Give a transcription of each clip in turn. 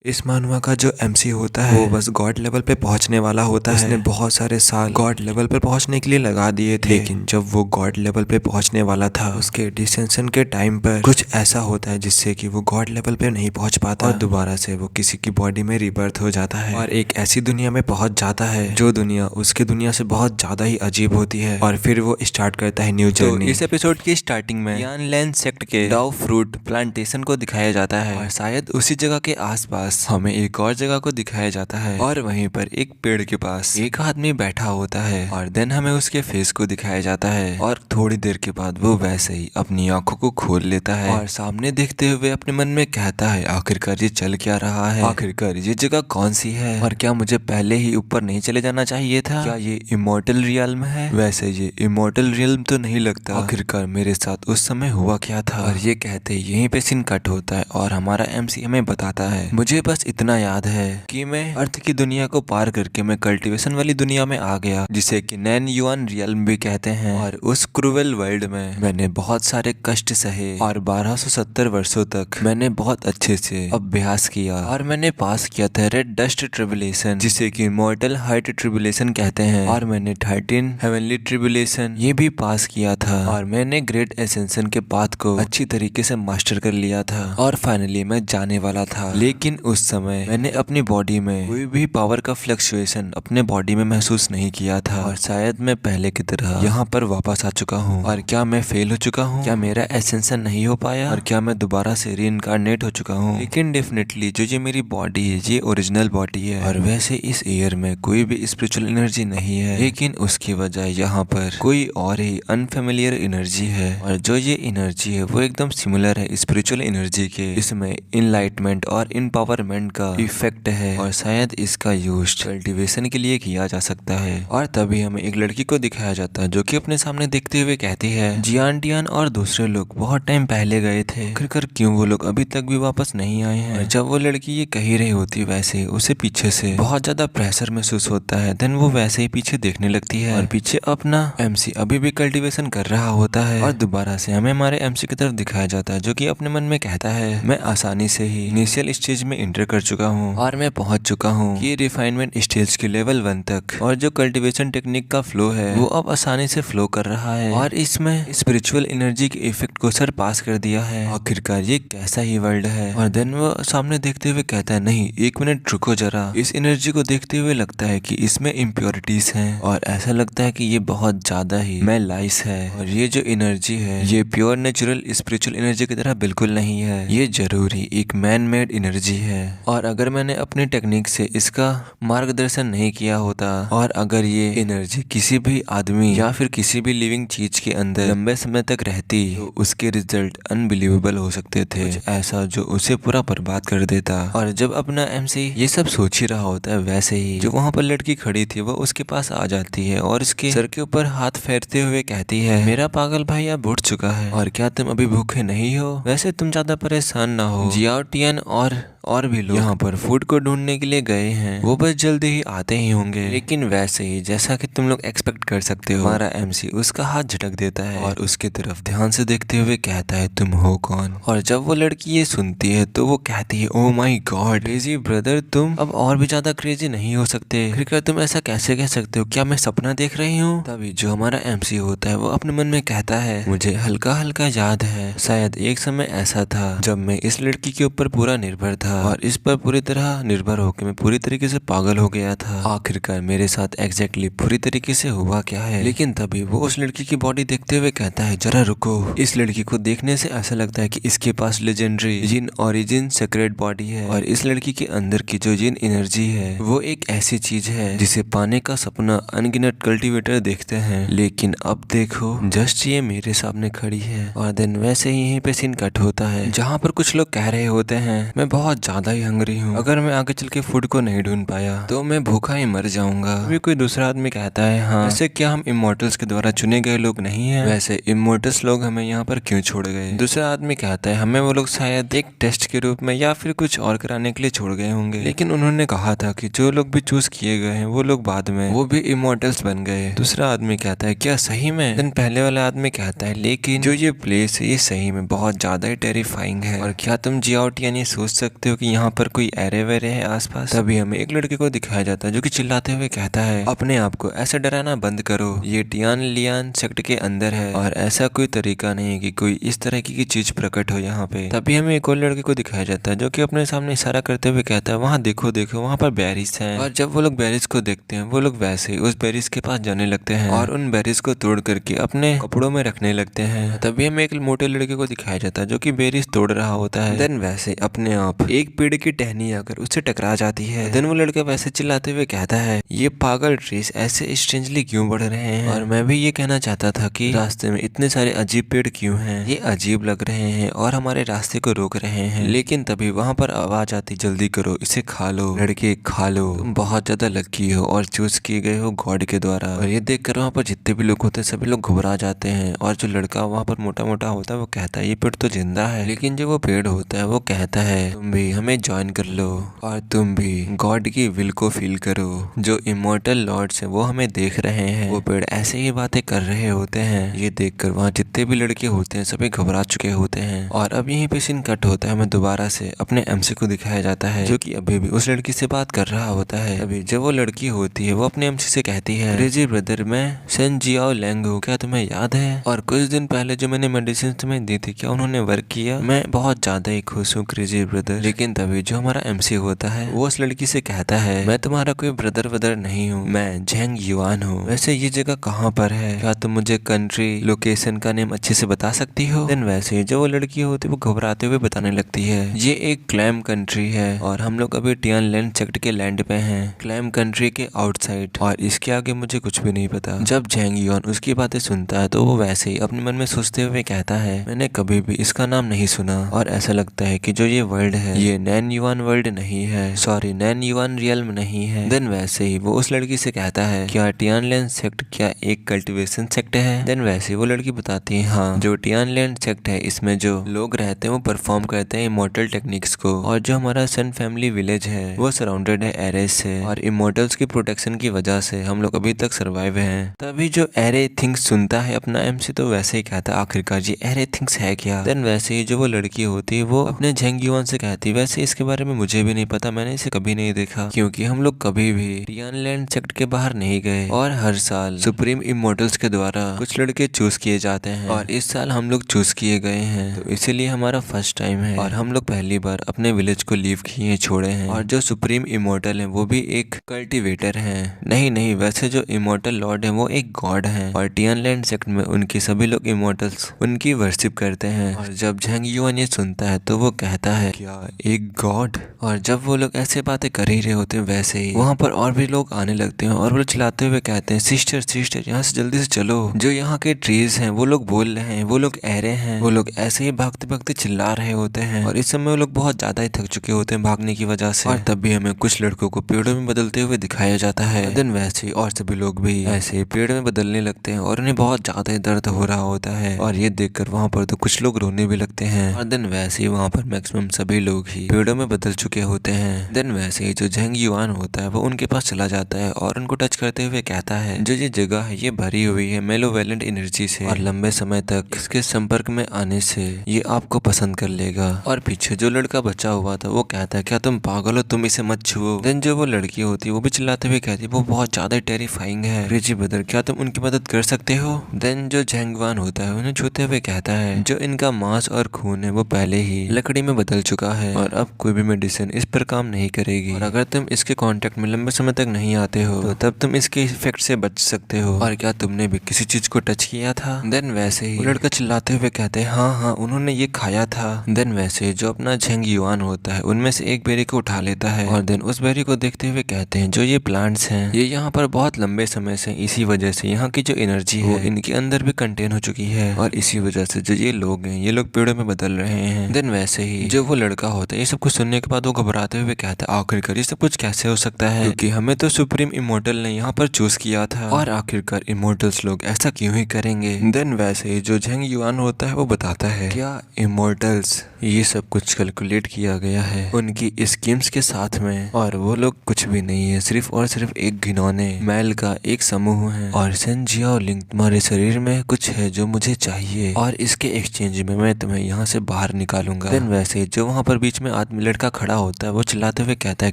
इस मानवा का जो एमसी होता है वो बस गॉड लेवल पे पहुंचने वाला होता है। उसने बहुत सारे साल गॉड लेवल पे पहुंचने के लिए लगा दिए थे, लेकिन जब वो गॉड लेवल पे पहुंचने वाला था उसके डिसेंशन के टाइम पर कुछ ऐसा होता है जिससे कि वो गॉड लेवल पे नहीं पहुंच पाता और दोबारा से वो किसी की बॉडी में रिबर्थ हो जाता है और एक ऐसी दुनिया में पहुंच जाता है जो दुनिया उसके दुनिया से बहुत ज्यादा ही अजीब होती है और फिर वो स्टार्ट करता है न्यू जर्नी। तो इस एपिसोड की स्टार्टिंग में यान लैंड सेक्ट के डाउ फ्रूट प्लांटेशन को दिखाया जाता है और शायद उसी जगह के आसपास हमें एक और जगह को दिखाया जाता है और वहीं पर एक पेड़ के पास एक आदमी बैठा होता है और देन हमें उसके फेस को दिखाया जाता है और थोड़ी देर के बाद वो वैसे ही अपनी आंखों को खोल लेता है और सामने देखते हुए अपने मन में कहता है आखिरकार ये चल क्या रहा है, आखिरकार ये जगह कौन सी है और क्या मुझे पहले ही ऊपर नहीं चले जाना चाहिए था, क्या ये इमोर्टल रियल्म है। वैसे ये इमोर्टल रियल्म तो नहीं लगता, आखिरकार मेरे साथ उस समय हुआ क्या था। और ये कहते यहीं पे सीन कट होता है और हमारा एमसी हमें बताता है मुझे बस इतना याद है कि मैं अर्थ की दुनिया को पार करके मैं कल्टीवेशन वाली दुनिया में आ गया जिसे कि नैन युआन रियल्म भी कहते हैं और उस क्रूवेल वर्ल्ड में मैंने बहुत सारे कष्ट सहे और 1270 वर्षों तक मैंने बहुत अच्छे से अभ्यास किया और मैंने पास किया था रेड डस्ट ट्रिबुलेशन जिसे कि मॉर्टल हाइट ट्रिबुलेशन कहते हैं और मैंने 13 हेवनली ट्रिबुलेशन ये भी पास किया था और मैंने ग्रेट एसेंशन के पाथ को अच्छी तरीके से मास्टर कर लिया था और फाइनली मैं जाने वाला था। लेकिन उस समय मैंने अपनी बॉडी में कोई भी पावर का फ्लक्चुएशन अपने बॉडी में महसूस नहीं किया था और शायद मैं पहले की तरह यहाँ पर वापस आ चुका हूँ। और क्या मैं फेल हो चुका हूँ, क्या मेरा एसेंशन नहीं हो पाया और क्या मैं दोबारा से रीइंकार्नेट हो चुका हूँ। लेकिन डेफिनेटली जो ये मेरी बॉडी है ये ओरिजिनल बॉडी है और वैसे इस एयर में कोई भी स्पिरिचुअल एनर्जी नहीं है, लेकिन उसकी वजह यहाँ पर कोई और ही अनफेमिलियर एनर्जी है और जो ये एनर्जी है वो एकदम सिमिलर है स्पिरिचुअल एनर्जी के। इसमें इनलाइटमेंट और इम्पावरमेंट का इफेक्ट है और शायद इसका यूज कल्टीवेशन के लिए किया जा सकता है। और तभी हमें एक लड़की को दिखाया जाता है जो कि अपने सामने देखते हुए कहती है जियान और दूसरे लोग बहुत टाइम पहले गए थे, आखिरकार क्यों वो लोग अभी तक भी वापस नहीं आए हैं। और जब वो लड़की ये कह रही होती वैसे उसे पीछे से बहुत ज्यादा प्रेशर महसूस होता है। देन वो वैसे ही पीछे देखने लगती है और पीछे अपना एमसी अभी भी कल्टीवेशन कर रहा होता है और दोबारा से हमें हमारे एमसी की तरफ दिखाया जाता है जो कि अपने मन में कहता है मैं आसानी से ही इनिशियल स्टेज में एंटर कर चुका हूँ और मैं पहुंच चुका हूँ ये रिफाइनमेंट स्टेज के लेवल 1 तक और जो कल्टीवेशन टेक्निक का फ्लो है वो अब आसानी से फ्लो कर रहा है और इसमें स्पिरिचुअल एनर्जी के इफेक्ट को सर पास कर दिया है। आखिरकार ये कैसा ही वर्ल्ड है। और देन वो सामने देखते हुए कहता है नहीं एक मिनट रुको जरा, इस एनर्जी को देखते हुए लगता है कि इसमें इम्प्योरिटीज हैं और ऐसा लगता है कि ये बहुत ज्यादा ही मेलाइस है और ये जो एनर्जी है ये प्योर नेचुरल स्पिरिचुअल एनर्जी की तरह बिल्कुल नहीं है, ये जरूरी एक मैन मेड एनर्जी है। और अगर मैंने अपनी टेक्निक से इसका मार्गदर्शन नहीं किया होता और अगर ये एनर्जी किसी भी आदमी या फिर किसी भी लिविंग चीज के अंदर लंबे समय तक रहती तो उसके रिजल्ट अनबिलीवेबल हो सकते थे, ऐसा जो उसे पूरा बर्बाद कर देता। और जब अपना एमसी ये सब सोच ही रहा होता है वैसे ही जो वहाँ पर लड़की खड़ी थी वो उसके पास आ जाती है और इसके सर के ऊपर हाथ फेरते हुए कहती है मेरा पागल भाई अब उठ चुका है और क्या तुम अभी भूखे नहीं हो, वैसे तुम ज्यादा परेशान ना हो, जियाओ टियन और भी लोग यहाँ पर फूड को ढूंढने के लिए गए हैं, वो बस जल्दी ही आते ही होंगे। लेकिन वैसे ही जैसा कि तुम लोग एक्सपेक्ट कर सकते हो हमारा एमसी उसका हाथ झटक देता है और उसकी तरफ ध्यान से देखते हुए कहता है तुम हो कौन। और जब वो लड़की ये सुनती है तो वो कहती है ओ माई गॉड क्रेजी ब्रदर तुम अब और भी ज्यादा क्रेजी नहीं हो सकते, आखिरकार तुम ऐसा कैसे कह सकते हो, क्या मैं सपना देख रही हूँ। तभी जो हमारा एमसी होता है वो अपने मन में कहता है मुझे हल्का हल्का याद है शायद एक समय ऐसा था जब मैं इस लड़की के ऊपर पूरा निर्भर था और इस पर पूरी तरह निर्भर होकर मैं पूरी तरीके से पागल हो गया था, आखिरकार मेरे साथ एग्जैक्टली पूरी तरीके से हुआ क्या है। लेकिन तभी वो उस लड़की की बॉडी देखते हुए कहता है जरा रुको, इस लड़की को देखने से ऐसा लगता है कि इसके पास लेजेंडरी जिन ओरिजिन सेक्रेट बॉडी है और इस लड़की के अंदर की जो जिन एनर्जी है वो एक ऐसी चीज है जिसे पाने का सपना अनगिनत कल्टीवेटर देखते हैं। लेकिन अब देखो जस्ट ये मेरे सामने खड़ी है। और देन वैसे ही यहीं पे सीन कट होता है जहाँ पर कुछ लोग कह रहे होते हैं मैं बहुत ज्यादा ही हंग्री हूँ, अगर मैं आगे चल के फूड को नहीं ढूंढ पाया तो मैं भूखा ही मर जाऊंगा। अभी कोई दूसरा आदमी कहता है हाँ वैसे क्या हम इमोर्टल्स के द्वारा चुने गए लोग नहीं है, वैसे इमोर्टल्स लोग हमें यहाँ पर क्यों छोड़ गए। दूसरा आदमी कहता है हमें वो लोग शायद एक टेस्ट के रूप में या फिर कुछ और कराने के लिए छोड़ गए होंगे, लेकिन उन्होंने कहा था कि जो लोग भी चूज किए गए हैं वो लोग बाद में वो भी इमोर्टल्स बन गए। दूसरा आदमी कहता है क्या सही में। देन पहले वाला आदमी कहता है लेकिन जो ये प्लेस है ये सही में बहुत ज्यादा ही टेरिफाइंग है और क्या तुम जियाओ टियन ये सोच सकते हो कि यहाँ पर कोई एरे वेरे है आसपास। तभी हमें एक लड़के को दिखाया जाता है जो कि चिल्लाते हुए कहता है, अपने आप को ऐसा डराना बंद करो, ये टियान लियान सेक्ट के अंदर है और ऐसा कोई तरीका नहीं है कि कोई इस तरह की चीज प्रकट हो यहाँ पे। तभी हमें एक और लड़के को दिखाया जाता है जो कि अपने सामने इशारा करते हुए कहता है, वहाँ देखो देखो वहाँ पर बैरिस है। और जब वो लोग बैरिस को देखते हैं वो लोग वैसे ही उस बैरिस के पास जाने लगते हैं और उन बैरिस को तोड़ करके अपने कपड़ों में रखने लगते हैं। तभी हमें एक मोटे लड़के को दिखाया जाता है जो कि बैरिस तोड़ रहा होता है। देन वैसे अपने आप एक पेड़ की टहनी आकर उससे टकरा जाती है। देन वो लड़का वैसे चिल्लाते हुए कहता है, ये पागल ट्रीज ऐसे स्ट्रेंजली क्यों बढ़ रहे हैं। और मैं भी ये कहना चाहता था कि रास्ते में इतने सारे अजीब पेड़ क्यों हैं, ये अजीब लग रहे हैं और हमारे रास्ते को रोक रहे हैं। लेकिन तभी वहां पर आवाज आती, जल्दी करो इसे खा लो लड़के, खा लो, तुम बहुत ज्यादा लकी हो और चूज किए गए हो गॉड के द्वारा। और ये देखकर वहाँ पर जितने भी लोग होते हैं सभी लोग घबरा जाते हैं। और जो लड़का वहाँ पर मोटा मोटा होता है वो कहता है, ये पेड़ तो जिंदा है। लेकिन जो वो पेड़ होता है वो कहता है, तुम भी हमें ज्वाइन कर लो और तुम भी गॉड की विल को फील करो। जो इमोर्टल लॉर्ड्स हैं वो हमें देख रहे हैं। वो पेड़ ऐसे ही बातें कर रहे होते हैं। ये देखकर वहाँ जितने भी लड़के होते हैं सभी घबरा चुके होते हैं। और अब यहीं पे सीन कट होता है, हमें दोबारा से अपने एमसी को दिखाया जाता है जो कि अभी भी उस लड़की से बात कर रहा होता है। अभी जब वो लड़की होती है वो अपने एमसी से कहती है, क्रेजी ब्रदर मैं सन जियाओ लैंग हूँ, क्या तुम्हें याद है? और कुछ दिन पहले जो मैंने मेडिसिन तुम्हें दी थी क्या उन्होंने वर्क किया? मैं बहुत ज्यादा ही खुश हूँ क्रेजी ब्रदर। लेकिन तभी जो हमारा एमसी होता है वो उस लड़की से कहता है, मैं तुम्हारा कोई ब्रदर वदर नहीं हूँ, मैं झेंग युआन हूँ। वैसे ये जगह कहाँ पर है? क्या तुम मुझे कंट्री लोकेशन का नेम अच्छे से बता सकती हो? देन वैसे जो वो लड़की होती है वो घबराते हुए बताने लगती है, ये एक क्लैम कंट्री है और हम लोग अभी टियान लैंड सेक्ट के लैंड पे हैं, क्लैम कंट्री के आउटसाइड, और इसके आगे मुझे कुछ भी नहीं पता। जब झेंग युआन उसकी बातें सुनता है तो वो वैसे ही अपने मन में सोचते हुए कहता है, मैंने कभी भी इसका नाम नहीं सुना और ऐसा लगता है कि जो ये वर्ल्ड है ये नैन युआन वर्ल्ड नहीं है, सॉरी नैन युआन रियल्म नहीं है। देन वैसे ही वो उस लड़की से कहता है, क्या टियान लैंड सेक्ट क्या एक कल्टीवेशन सेक्ट है? देन वैसे ही वो लड़की बताती है, हाँ जो टियान लैंड सेक्ट है इसमें जो लोग रहते हैं वो परफॉर्म करते हैं इमोर्टल टेक्निक्स को, और जो हमारा सन फैमिली विलेज है वो सराउंडेड है एरेस से, और इमोर्टल्स की प्रोटेक्शन की वजह से हम लोग अभी तक सर्वाइव हैं। तभी जो एरे थिंग्स सुनता है अपना एमसी तो वैसे ही कहता है, आखिरकार ये एरे थिंग्स है क्या? देन वैसे ही जो वो लड़की होती है वो अपने झेंग युआन से कहती है, वैसे इसके बारे में मुझे भी नहीं पता, मैंने इसे कभी नहीं देखा क्योंकि हम लोग कभी भी टियान लैंड सेक्ट के बाहर नहीं गए और हर साल सुप्रीम इमोर्टल्स के द्वारा कुछ लड़के चूज किए जाते हैं और इस साल हम लोग चूज किए गए हैं, तो इसीलिए हमारा फर्स्ट टाइम है और हम लोग पहली बार अपने विलेज को लीव किए छोड़े हैं। और जो सुप्रीम इमोर्टल है वो भी एक कल्टिवेटर है, नहीं वैसे जो इमोर्टल लॉर्ड है वो एक गॉड है और टियान लैंड सेक्ट में उनकी सभी लोग इमोर्टल्स उनकी वर्शिप करते हैं। और जब झेंग युआन ये सुनता है तो वो कहता है, क्या एक गॉड? और जब वो लोग ऐसे बातें कर ही रहे होते हैं वैसे ही वहाँ पर और भी लोग आने लगते हैं और वो चिल्लाते हुए कहते हैं, सिस्टर सिस्टर यहाँ से जल्दी से चलो, जो यहाँ के ट्रीज हैं वो लोग बोल रहे हैं, वो लोग एरे हैं। वो लोग ऐसे ही भागते भागते चिल्ला रहे होते हैं और इस समय वो लोग बहुत ज्यादा ही थक चुके होते हैं भागने की वजह से। और तब भी हमें कुछ लड़कों को पेड़ों में बदलते हुए दिखाया जाता है। देन वैसे ही और सभी लोग भी ऐसे पेड़ में बदलने लगते हैं और उन्हें बहुत ज्यादा ही दर्द हो रहा होता है और ये देखकर वहाँ पर तो कुछ लोग रोने भी लगते हैं। और देन वैसे ही वहाँ पर मैक्सिमम सभी लोग ही पेड़ों में बदल चुके होते हैं। देन वैसे ही जो झेंग युआन होता है वो उनके पास चला जाता है और उनको टच करते हुए कहता है, जो ये जगह है ये भरी हुई है मेलोवेलेंट एनर्जी से और लंबे समय तक इसके संपर्क में आने से ये आपको पसंद कर लेगा। और पीछे जो लड़का बचा हुआ था वो कहता है, क्या तुम पागल हो, तुम इसे मत छुओ। देन जो वो लड़की होती है वो भी चिल्लाते हुए कहती है, वो बहुत ज्यादा टेरिफाइंग है, क्रेजी ब्रदर क्या तुम उनकी मदद कर सकते हो? देन जो झेंग युआन होता है उन्हें छूते हुए कहता है, जो इनका मांस और खून है वो पहले ही लकड़ी में बदल चुका है और अब कोई भी मेडिसिन इस पर काम नहीं करेगी, और अगर तुम इसके कांटेक्ट में लंबे समय तक नहीं आते हो तो तब तुम इसके इफेक्ट से बच सकते हो। और क्या तुमने भी किसी चीज को टच किया था? देन वैसे ही लड़का चिल्लाते हुए कहते हैं, हाँ उन्होंने ये खाया था। देन वैसे जो अपना झेंग युआन होता है उनमें से एक बेरी को उठा लेता है और देन उस बेरी को देखते हुए कहते हैं, जो ये प्लांट्स हैं ये यहाँ पर बहुत लंबे समय से इसी वजह से यहाँ की जो एनर्जी है इनके अंदर भी कंटेन हो चुकी है और इसी वजह से जो ये लोग हैं ये लोग पेड़ों में बदल रहे हैं। देन वैसे ही जो वो लड़का होता है ये सब कुछ सुनने के बाद वो घबराते हुए कहता है, आखिरकार ये सब कुछ कैसे हो सकता है, क्योंकि हमें तो सुप्रीम इमोर्टल ने यहाँ पर चूज किया था और आखिरकार इमोर्टल्स लोग ऐसा क्यों ही करेंगे। देन वैसे ही जो झेंग युआन होता है वो बताता है, क्या इमोर्टल्स ये सब कुछ कैलकुलेट किया गया है उनकी स्कीम्स के साथ में, और वो लोग कुछ भी नहीं है, सिर्फ और सिर्फ एक घिनौने मैल का एक समूह है। और सेन जियाओलिंग, तुम्हारे शरीर में कुछ है जो मुझे चाहिए और इसके एक्सचेंज में मैं तुम्हें यहाँ से बाहर निकालूंगा। देन वैसे जो वहाँ पर बीच में आदमी लड़का खड़ा होता है वो चिल्लाते हुए कहता है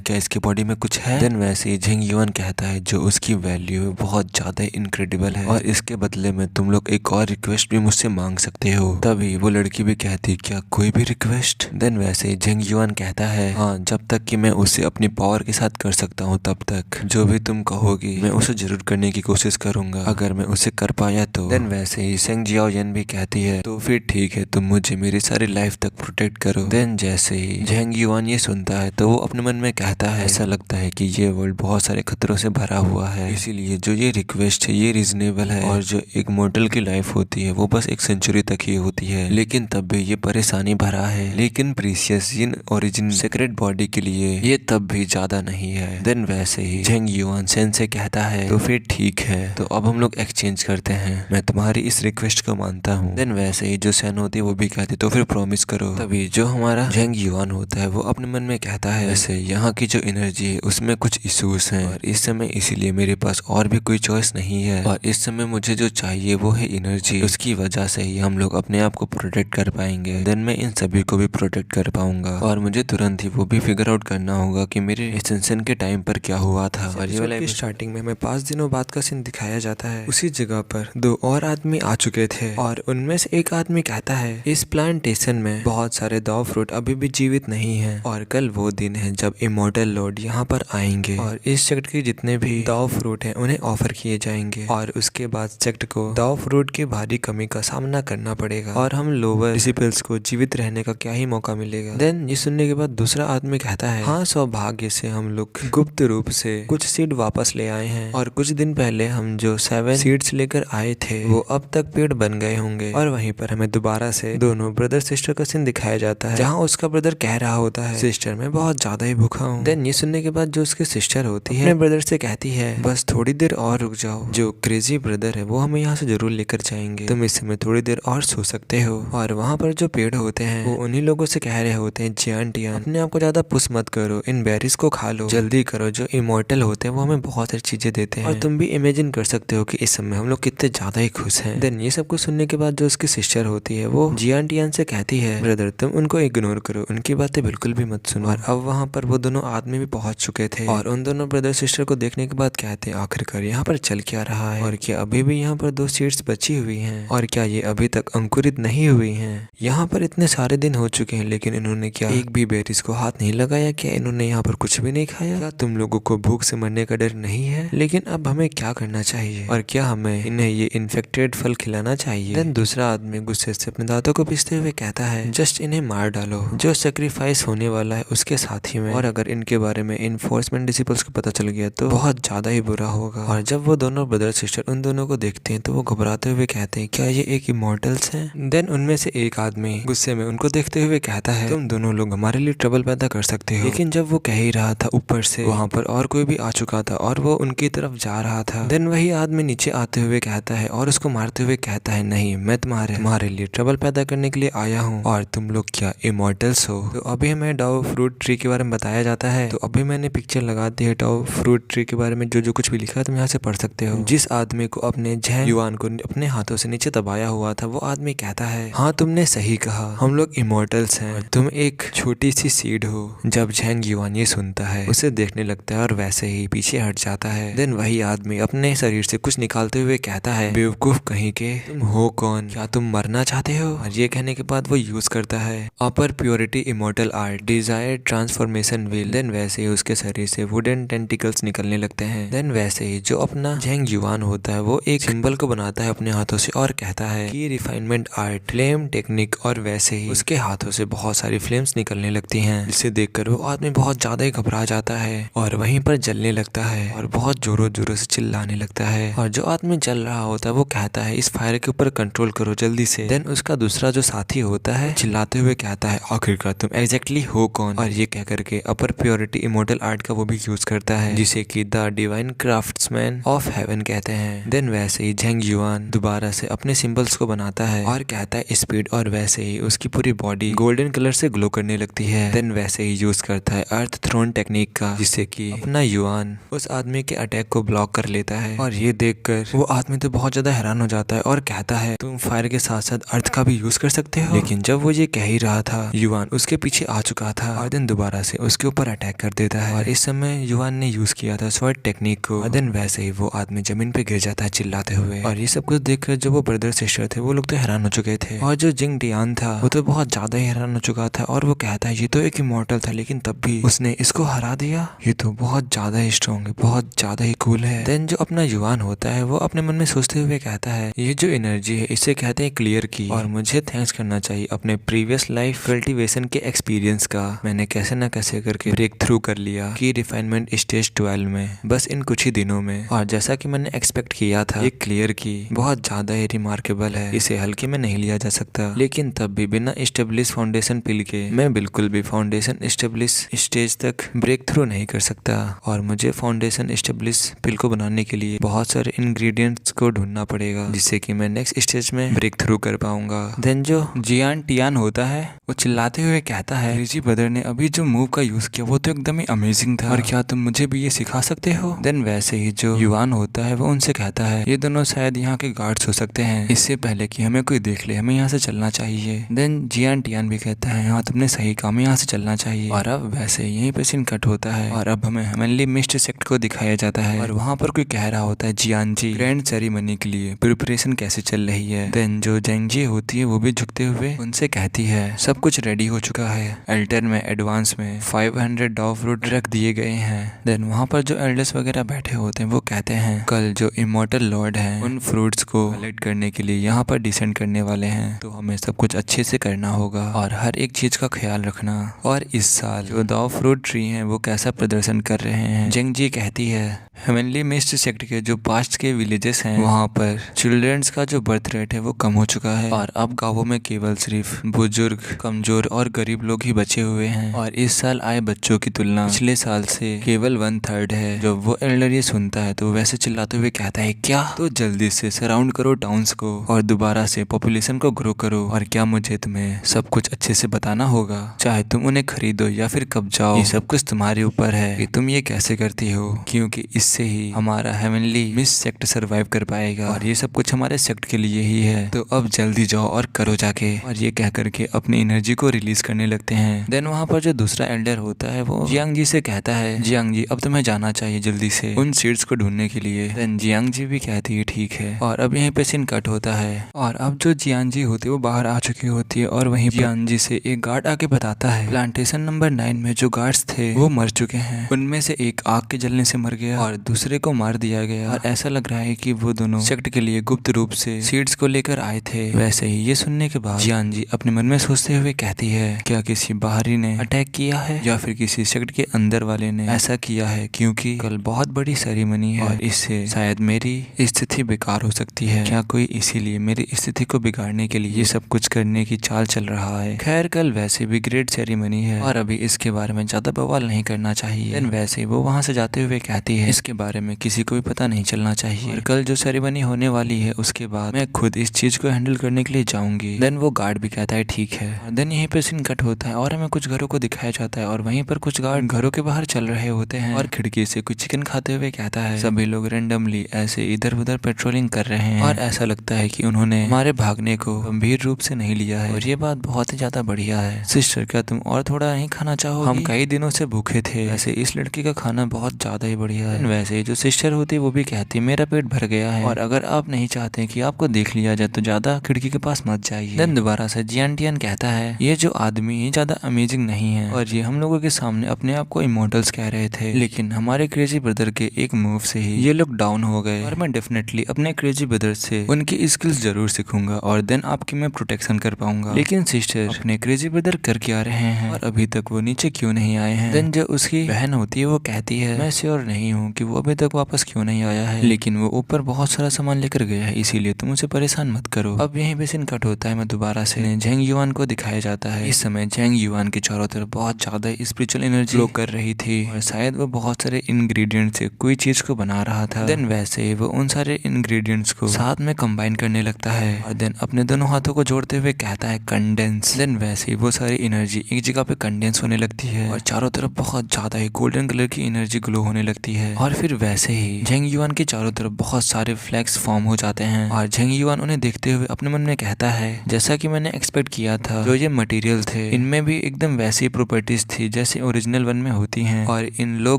क्या इसकी बॉडी में कुछ है। देन वैसे ही झेंग युआन कहता है जो उसकी वैल्यू बहुत ज्यादा इनक्रेडिबल है और इसके बदले में तुम लोग एक और रिक्वेस्ट भी मुझसे मांग सकते हो। तभी वो लड़की भी कहती क्या कोई भी रिक्वेस्ट। देन वैसे ही झेंग युआन कहता है हाँ, जब तक कि मैं उसे अपनी पावर के साथ कर सकता हूँ तब तक जो भी तुम कहोगी मैं उसे जरूर करने की कोशिश करूंगा, अगर मैं उसे कर पाया तो। देन वैसे ही सेंग जियाओयन भी कहती है तो फिर ठीक है, तुम मुझे मेरी सारी लाइफ तक प्रोटेक्ट करो। देन जैसे ही झेंग युआन ये सुनता है तो वो अपने मन में कहता है ऐसा लगता है कि ये वर्ल्ड बहुत सारे खतरों से भरा हुआ है, इसीलिए जो ये रिक्वेस्ट है ये रीजनेबल है। और जो एक मॉर्टल की लाइफ होती है वो बस 1 सेंचुरी तक ही होती है, लेकिन तब भी ये परेशानी भरा है। लेकिन precious in origin sacred body के लिए ये तब भी ज्यादा नहीं है। देन वैसे ही झेंग युआन सेन से कहता है तो फिर ठीक है, तो अब हम लोग एक्सचेंज करते हैं, मैं तुम्हारी इस रिक्वेस्ट को मानता हूँ। देन वैसे ही जो सेन होती है वो भी कहती तो फिर प्रॉमिस करो। तभी जो हमारा झेंग युआन होता है वो अपने मन में कहता है वैसे यहाँ की जो एनर्जी है उसमें कुछ इश्यूज हैं और इस समय इसीलिए मेरे पास और भी कोई चॉइस नहीं है, और इस समय मुझे जो चाहिए वो है एनर्जी, उसकी वजह से ही हम लोग अपने आप को प्रोटेक्ट कर पाएंगे। देन मैं इन सभी को भी प्रोटेक्ट कर पाऊंगा और मुझे तुरंत ही वो भी फिगर आउट करना होगा कि मेरे एसेंशन के टाइम पर क्या हुआ था। और ये वाला स्टार्टिंग में हमें 5 दिनों बाद का सीन दिखाया जाता है। उसी जगह पर 2 और आदमी आ चुके थे और उनमें से एक आदमी कहता है इस प्लांटेशन में बहुत सारे दाव फ्रूट अभी भी जीवित नहीं है और कल वो दिन है जब इमोर्टल लॉर्ड यहाँ पर आएंगे और इस सेक्ट के जितने भी दाव फ्रूट हैं उन्हें ऑफर किए जाएंगे और उसके बाद सेक्ट को दाव फ्रूट की भारी कमी का सामना करना पड़ेगा और हम लोअर डिसिपल्स को जीवित रहने का क्या ही मौका मिलेगा। देन ये सुनने के बाद दूसरा आदमी कहता है हाँ, सौभाग्य से हम लोग गुप्त रूप से कुछ सीड वापस ले आए हैं और कुछ दिन पहले हम जो 7 सीड्स लेकर आए थे वो अब तक पेड़ बन गए होंगे। और वहीं पर हमें दोबारा से दोनों ब्रदर सिस्टर का सीन दिखाया जाता है जहाँ उसका ब्रदर कह रहा होता है सिस्टर मैं बहुत ज्यादा ही भूखा हूँ। देन ये सुनने के बाद जो उसकी सिस्टर होती है अपने ब्रदर से कहती है बस थोड़ी देर और रुक जाओ, जो क्रेजी ब्रदर है वो हमें यहाँ से जरूर लेकर जाएंगे, तुम इस समय थोड़ी देर और सो सकते हो। और वहाँ पर जो पेड़ होते हैं वो उन्हीं लोगों से कह रहे होते हैं जियान अपने आप को ज्यादा पुश मत करो, इन बेरीज को खा लो, जल्दी करो, जो इमोर्टल होते हैं वो हमें बहुत सारी चीजें देते हैं और तुम भी इमेजिन कर सकते हो कि इस समय हम लोग कितने ज्यादा ही खुश हैं। देन ये सब कुछ सुनने के बाद जो उसकी सिस्टर होती है वो जियान से कहती है ब्रदर तुम उनको इग्नोर करो, उनकी बातें बिल्कुल भी मत सुनो। और अब वहाँ पर वो दोनों आदमी भी पहुंच चुके थे और उन दोनों ब्रदर सिस्टर को देखने के बाद कहते हैं आखिरकार यहाँ पर चल क्या रहा है और क्या अभी भी यहाँ पर 2 सीड्स बची हुई हैं और क्या ये अभी तक अंकुरित नहीं हुई हैं। यहाँ पर इतने सारे दिन हो चुके हैं लेकिन इन्होंने क्या एक भी बेरीज को हाथ नहीं लगाया, क्या इन्होंने यहाँ पर कुछ भी नहीं खाया, क्या तुम लोगों को भूख से मरने का डर नहीं है। लेकिन अब हमें क्या करना चाहिए और क्या हमें इन्हें ये इन्फेक्टेड फल खिलाना चाहिए। देन दूसरा आदमी गुस्से से अपने दांतों को पीसते हुए कहता है जस्ट इन्हें मार डालो, जो सेक्रीफाइस होने वाला है उसके साथ ही में, और अगर इनके बारे में इन्फोर्समेंट डिसिपल्स को पता चल गया तो बहुत ज्यादा ही बुरा होगा। और जब वो दोनों ब्रदर सिस्टर उन दोनों को देखते हैं तो वो घबराते हुए कहते हैं क्या ये एक इमोर्टल्स हैं। देन उनमें से एक आदमी गुस्से में उनको देखते हुए कहता है तुम दोनों लोग हमारे लिए ट्रबल पैदा कर सकते हो। लेकिन जब वो कह ही रहा था ऊपर से वहाँ पर और कोई भी आ चुका था और वो उनकी तरफ जा रहा था। देन वही आदमी नीचे आते हुए कहता है और उसको मारते हुए कहता है नहीं, मैं तुम्हारे लिए ट्रबल पैदा करने के लिए आया हूँ और तुम लोग क्या इमोर्टल्स हो। तो अभी हमें डाउ फ्रूट ट्री के बारे में बताया जाता है। तो अभी मैंने पिक्चर लगा दी है डाउ फ्रूट ट्री के बारे में, जो कुछ भी लिखा है तुम यहाँ से पढ़ सकते हो। जिस आदमी को अपने झेंग युआन को अपने हाथों से नीचे दबाया हुआ था वो आदमी कहता है हाँ तुमने सही कहा, हम लोग इमोर्टल्स हैं, तुम एक छोटी सी सीड हो। जब झेंग युआन ये सुनता है उसे देखने लगता है और वैसे ही पीछे हट जाता है। देन वही आदमी अपने शरीर से कुछ निकालते हुए कहता है बेवकूफ कहीं के, तुम हो कौन, क्या तुम मरना चाहते हो। और ये कहने के बाद वो यूज करता है upper purity immortal art desire transformation wheel. Then वैसे ही उसके शरीर से वुडन टेंटिकल्स निकलने लगते हैं। देन वैसे ही जो अपना झेंग युआन होता है वो एक सिंबल को बनाता है अपने हाथों से और कहता है कि रिफाइनमेंट आर्ट फ्लेम टेक्निक, और वैसे ही उसके हाथों से बहुत सारी फ्लेम्स निकलने लगती हैं, जिसे देखकर वो आदमी बहुत ज्यादा ही घबरा जाता है और वहीं पर जलने लगता है और बहुत जोरों जोरों से चिल्लाने लगता है। और जो आदमी जल रहा होता है वो कहता है इस फायर के ऊपर कंट्रोल करो जल्दी से। देन उसका दूसरा जो साथी होता है चिल्लाते हुए कहता है आखिरकार तुम एग्जैक्टली हो कौन। और ये कह करके अपर प्योरिटी इमोर्टल आर्ट का वो भी यूज करता है जिसे कि the divine craftsman of haven कहते हैं। देन वैसे ही झेंग युआन दोबारा से अपने सिंबल्स को बनाता है और कहता है स्पीड, और वैसे ही उसकी पूरी बॉडी गोल्डन कलर से ग्लो करने लगती है। देन वैसे ही यूज करता है अर्थ थ्रोन टेक्निक का, जिससे कि अपना युआन उस आदमी के अटैक को ब्लॉक कर लेता है। और ये देखकर वो आदमी तो बहुत ज्यादा हैरान हो जाता है और कहता है तुम फायर के साथ साथ अर्थ का भी यूज कर सकते हो। लेकिन जब वो ये कह ही रहा था, युआन उसके पीछे आ चुका था और देन दोबारा से उसके ऊपर अटैक कर देता है। और इस समय युआन ने यूज किया था स्वॉर्ड टेक्निक को। और देन वैसे ही वो आदमी जमीन पे गिर जाता है चिल्लाते हुए। और ये सब कुछ देखकर जो वो ब्रदर सिस्टर थे वो लोग तो हैरान हो चुके थे। और जो जिंग डियान था वो तो बहुत ज्यादा ही हैरान हो चुका था और वो कहता है ये तो एक इमॉर्टल था लेकिन तब भी उसने इसको हरा दिया, ये तो बहुत ज्यादा ही स्ट्रॉन्ग है, बहुत ज्यादा ही कूल है। देन जो अपना युआन होता है वो अपने मन में सोचते हुए कहता है ये जो एनर्जी है इसे कहते हैं क्लियर की, और मुझे थैंक्स करना चाहिए अपने प्रीवियस लाइफ कल्टीवेशन के एक्सपीरियंस का। मैंने कैसे ना कैसे करके ब्रेक थ्रू कर लिया की रिफाइनमेंट स्टेज 12 में बस इन कुछ ही दिनों में। और जैसा कि मैंने एक्सपेक्ट किया था, एक क्लियर की बहुत ज्यादा ही रिमार्केबल है, इसे हल्के में नहीं लिया जा सकता। लेकिन तब भी बिना स्टेब्लिश फाउंडेशन पिल के मैं बिल्कुल भी फाउंडेशन स्टेब्लिश स्टेज तक ब्रेक थ्रू नहीं कर सकता। और मुझे फाउंडेशन स्टेब्लिश पिल को बनाने के लिए बहुत सारे इंग्रेडिएंट्स को ढूंढना पड़ेगा, जिससे कि मैं नेक्स्ट स्टेज में ब्रेक थ्रू कर पाऊंगा। देन जो जियान टियान होता है वो चिल्लाते हुए कहता है क्रेजी ब्रदर ने अभी जो मूव का यूज किया वो तो एकदम ही अमेजिंग था, और क्या तुम मुझे भी ये सिखा सकते हो। देन वैसे ही जो युआन होता है वो उनसे कहता है ये दोनों शायद यहाँ के गार्ड्स हो सकते हैं, इससे पहले कि हमें कोई देख ले हमें यहाँ से चलना चाहिए। देन जियान टियान भी कहता है हाँ तुमने सही कहा, हमें यहाँ से चलना चाहिए। और अब वैसे यहीं पे सीन कट होता है और अब हमें हेवनली मिस्ट सेक्ट को दिखाया जाता है। और वहाँ पर कोई कह रहा होता है जियान जी ग्रैंड सेरेमनी के लिए प्रिपरेशन कैसे चल रही है। देन जो जेंगजी होती है वो भी झुकते हुए उनसे कहती है सब कुछ रेडी हो चुका है, एल्टर में एडवांस में 500 डॉ फ्रूट रख दिए गए हैं। देन वहाँ पर जो एल्डर्स वगैरह बैठे होते हैं वो कहते हैं कल जो इमॉर्टल लॉर्ड हैं उन फ्रूट्स को कलेक्ट करने के लिए यहाँ पर डिसेंड करने वाले हैं, तो हमें सब कुछ अच्छे से करना होगा और हर एक चीज का ख्याल रखना। और इस साल जो डॉ फ्रूट ट्री हैं वो कैसा प्रदर्शन कर रहे हैं। जेंगजी कहती है हेवनली मिस्ट सेक्ट के जो पास्ट के विलेजेस हैं वहाँ पर चिल्ड्रंस का जो बर्थ रेट है वो कम हो चुका है और अब गांवों में केवल सिर्फ बुजुर्ग, कमजोर और गरीब लोग ही बचे हुए हैं। और इस साल आए बच्चों की तुलना पिछले साल से केवल 1/3 है। जब वो एल्डर ये सुनता है तो वैसे चिल्लाते हुए कहता है क्या, तो जल्दी से सराउंड करो टाउन्स को और दोबारा से पॉपुलेशन को ग्रो करो। और क्या मुझे तुम्हें सब कुछ अच्छे से बताना होगा, चाहे तुम उन्हें खरीदो या फिर कब जाओ, ये सब कुछ तुम्हारे ऊपर है कि तुम ये कैसे करती हो, क्योंकि इससे ही हमारा हेवनली मिस सेक्ट सरवाइव कर पाएगा और ये सब कुछ हमारे सेक्ट के लिए ही है। तो अब जल्दी जाओ और करो जाके। और ये कह करके अपनी एनर्जी को रिलीज करने लगते हैं। देन वहाँ पर जो दूसरा एल्डर होता है वो जियांग जी से कहता है जियांग जी अब तुम्हें जाना चाहिए जल्दी से उन सीड्स को ढूंढने के लिए। देन जियांग जी भी कहती है ठीक है। और अब यहीं पे सीन कट होता है और अब जो जियान जी होती है वो बाहर आ चुकी होती है और वहीं जियान जी से एक गार्ड आके बताता है प्लांटेशन नंबर 9 में जो गार्ड्स थे वो मर चुके हैं, उनमें से एक आग के जलने से मर गया और दूसरे को मार दिया गया। और ऐसा लग रहा है कि वो दोनों सेक्ट के लिए गुप्त रूप से सीड्स को लेकर आए थे। वैसे ही ये सुनने के बाद जियान जी अपने मन में सोचते हुए कहती है क्या किसी बाहरी ने अटैक किया है या फिर किसी सेक्ट के अंदर वाले ने ऐसा किया है, क्योंकि कल बहुत बड़ी सेरेमनी है और इससे शायद मेरी स्थिति बेकार हो सकती है। क्या कोई इसीलिए मेरी स्थिति को बिगाड़ने के लिए ये सब कुछ करने की चाल चल रहा है। खैर कल वैसे भी ग्रेट सेरेमनी है और अभी इसके बारे में ज्यादा बवाल नहीं करना चाहिए। देन वैसे ही वो वहाँ से जाते हुए कहती है इसके बारे में किसी को भी पता नहीं चलना चाहिए और कल जो सेरेमनी होने वाली है उसके बाद मैं खुद इस चीज को हैंडल करने के लिए जाऊंगी। देन वो गार्ड भी कहता है ठीक है। और देन यहीं पे सीन कट होता है और हमें कुछ घरों को दिखाया जाता है और वहीं पर कुछ गार्ड घरों के बाहर चल रहे होते हैं और खिड़की से कुछ चिकन खाते हुए कहता है सभी लोग रेंडमली ऐसे इधर उधर पेट्रोलिंग कर रहे हैं और ऐसा लगता है कि उन्होंने हमारे भागने को गंभीर रूप से नहीं लिया है और ये बात बहुत ही ज्यादा बढ़िया है। सिस्टर क्या तुम और थोड़ा नहीं खाना चाहोगी? हम कई दिनों से भूखे थे। वैसे इस लड़की का खाना बहुत ज्यादा ही बढ़िया है। वैसे जो सिस्टर होती है वो भी कहती है मेरा पेट भर गया है और अगर आप नहीं चाहते कि आपको देख लिया जाए तो ज्यादा खिड़की के पास मत जाइए। देन दोबारा से जियान टियान कहता है ये जो आदमी है ज्यादा अमेजिंग नहीं है और ये हम लोगों के सामने अपने आप को इमोर्टल्स कह रहे थे, लेकिन हमारे क्रेजी ब्रदर के एक मूव से ही ये लोग डाउन हो गए और मैं डेफिनेटली अपने क्रेजी ब्रदर से उनकी स्किल्स जरूर सीखूंगा और देन आपकी मैं प्रोटेक्शन कर पाऊंगा। लेकिन सिस्टर अपने क्रेजी ब्रदर कर क्या रहे हैं और अभी तक वो नीचे क्यों नहीं आए हैं? देन जो उसकी बहन होती है वो कहती है मैं श्योर नहीं हूँ कि वो अभी तक वापस क्यों नहीं आया है, लेकिन वो ऊपर बहुत सारा सामान लेकर गया है इसीलिए तुम उसे परेशान मत करो। अब यहीं पे सीन कट होता है मैं दोबारा से झेंग युआन को दिखाया जाता है। इस समय झेंग युआन के चारों तरफ बहुत ज्यादा स्पिरिचुअल एनर्जी फ्लो कर रही थी और शायद वो बहुत सारे इंग्रेडिएंट से कोई चीज को बना रहा था। देन वैसे वो उन सारे इंग्रेडिएंट्स को साथ में कंबाइन करने लगता है और देन अपने दोनों हाथों को जोड़ते हुए कहता है कंडेंस। देन वैसे ही वो सारी एनर्जी एक जगह पे कंडेंस होने लगती है और चारों तरफ बहुत ज्यादा ही गोल्डन कलर की एनर्जी ग्लो होने लगती है। और फिर वैसे ही झेंग युआन के चारों तरफ बहुत सारे फ्लैग्स फॉर्म हो जाते हैं और झेंग युआन उन्हें देखते हुए अपने मन में कहता है जैसा कि मैंने एक्सपेक्ट किया था, जो ये मटेरियल थे इनमें भी एकदम वैसी प्रॉपर्टीज थी जैसे ओरिजिनल वन में होती हैं और इन लो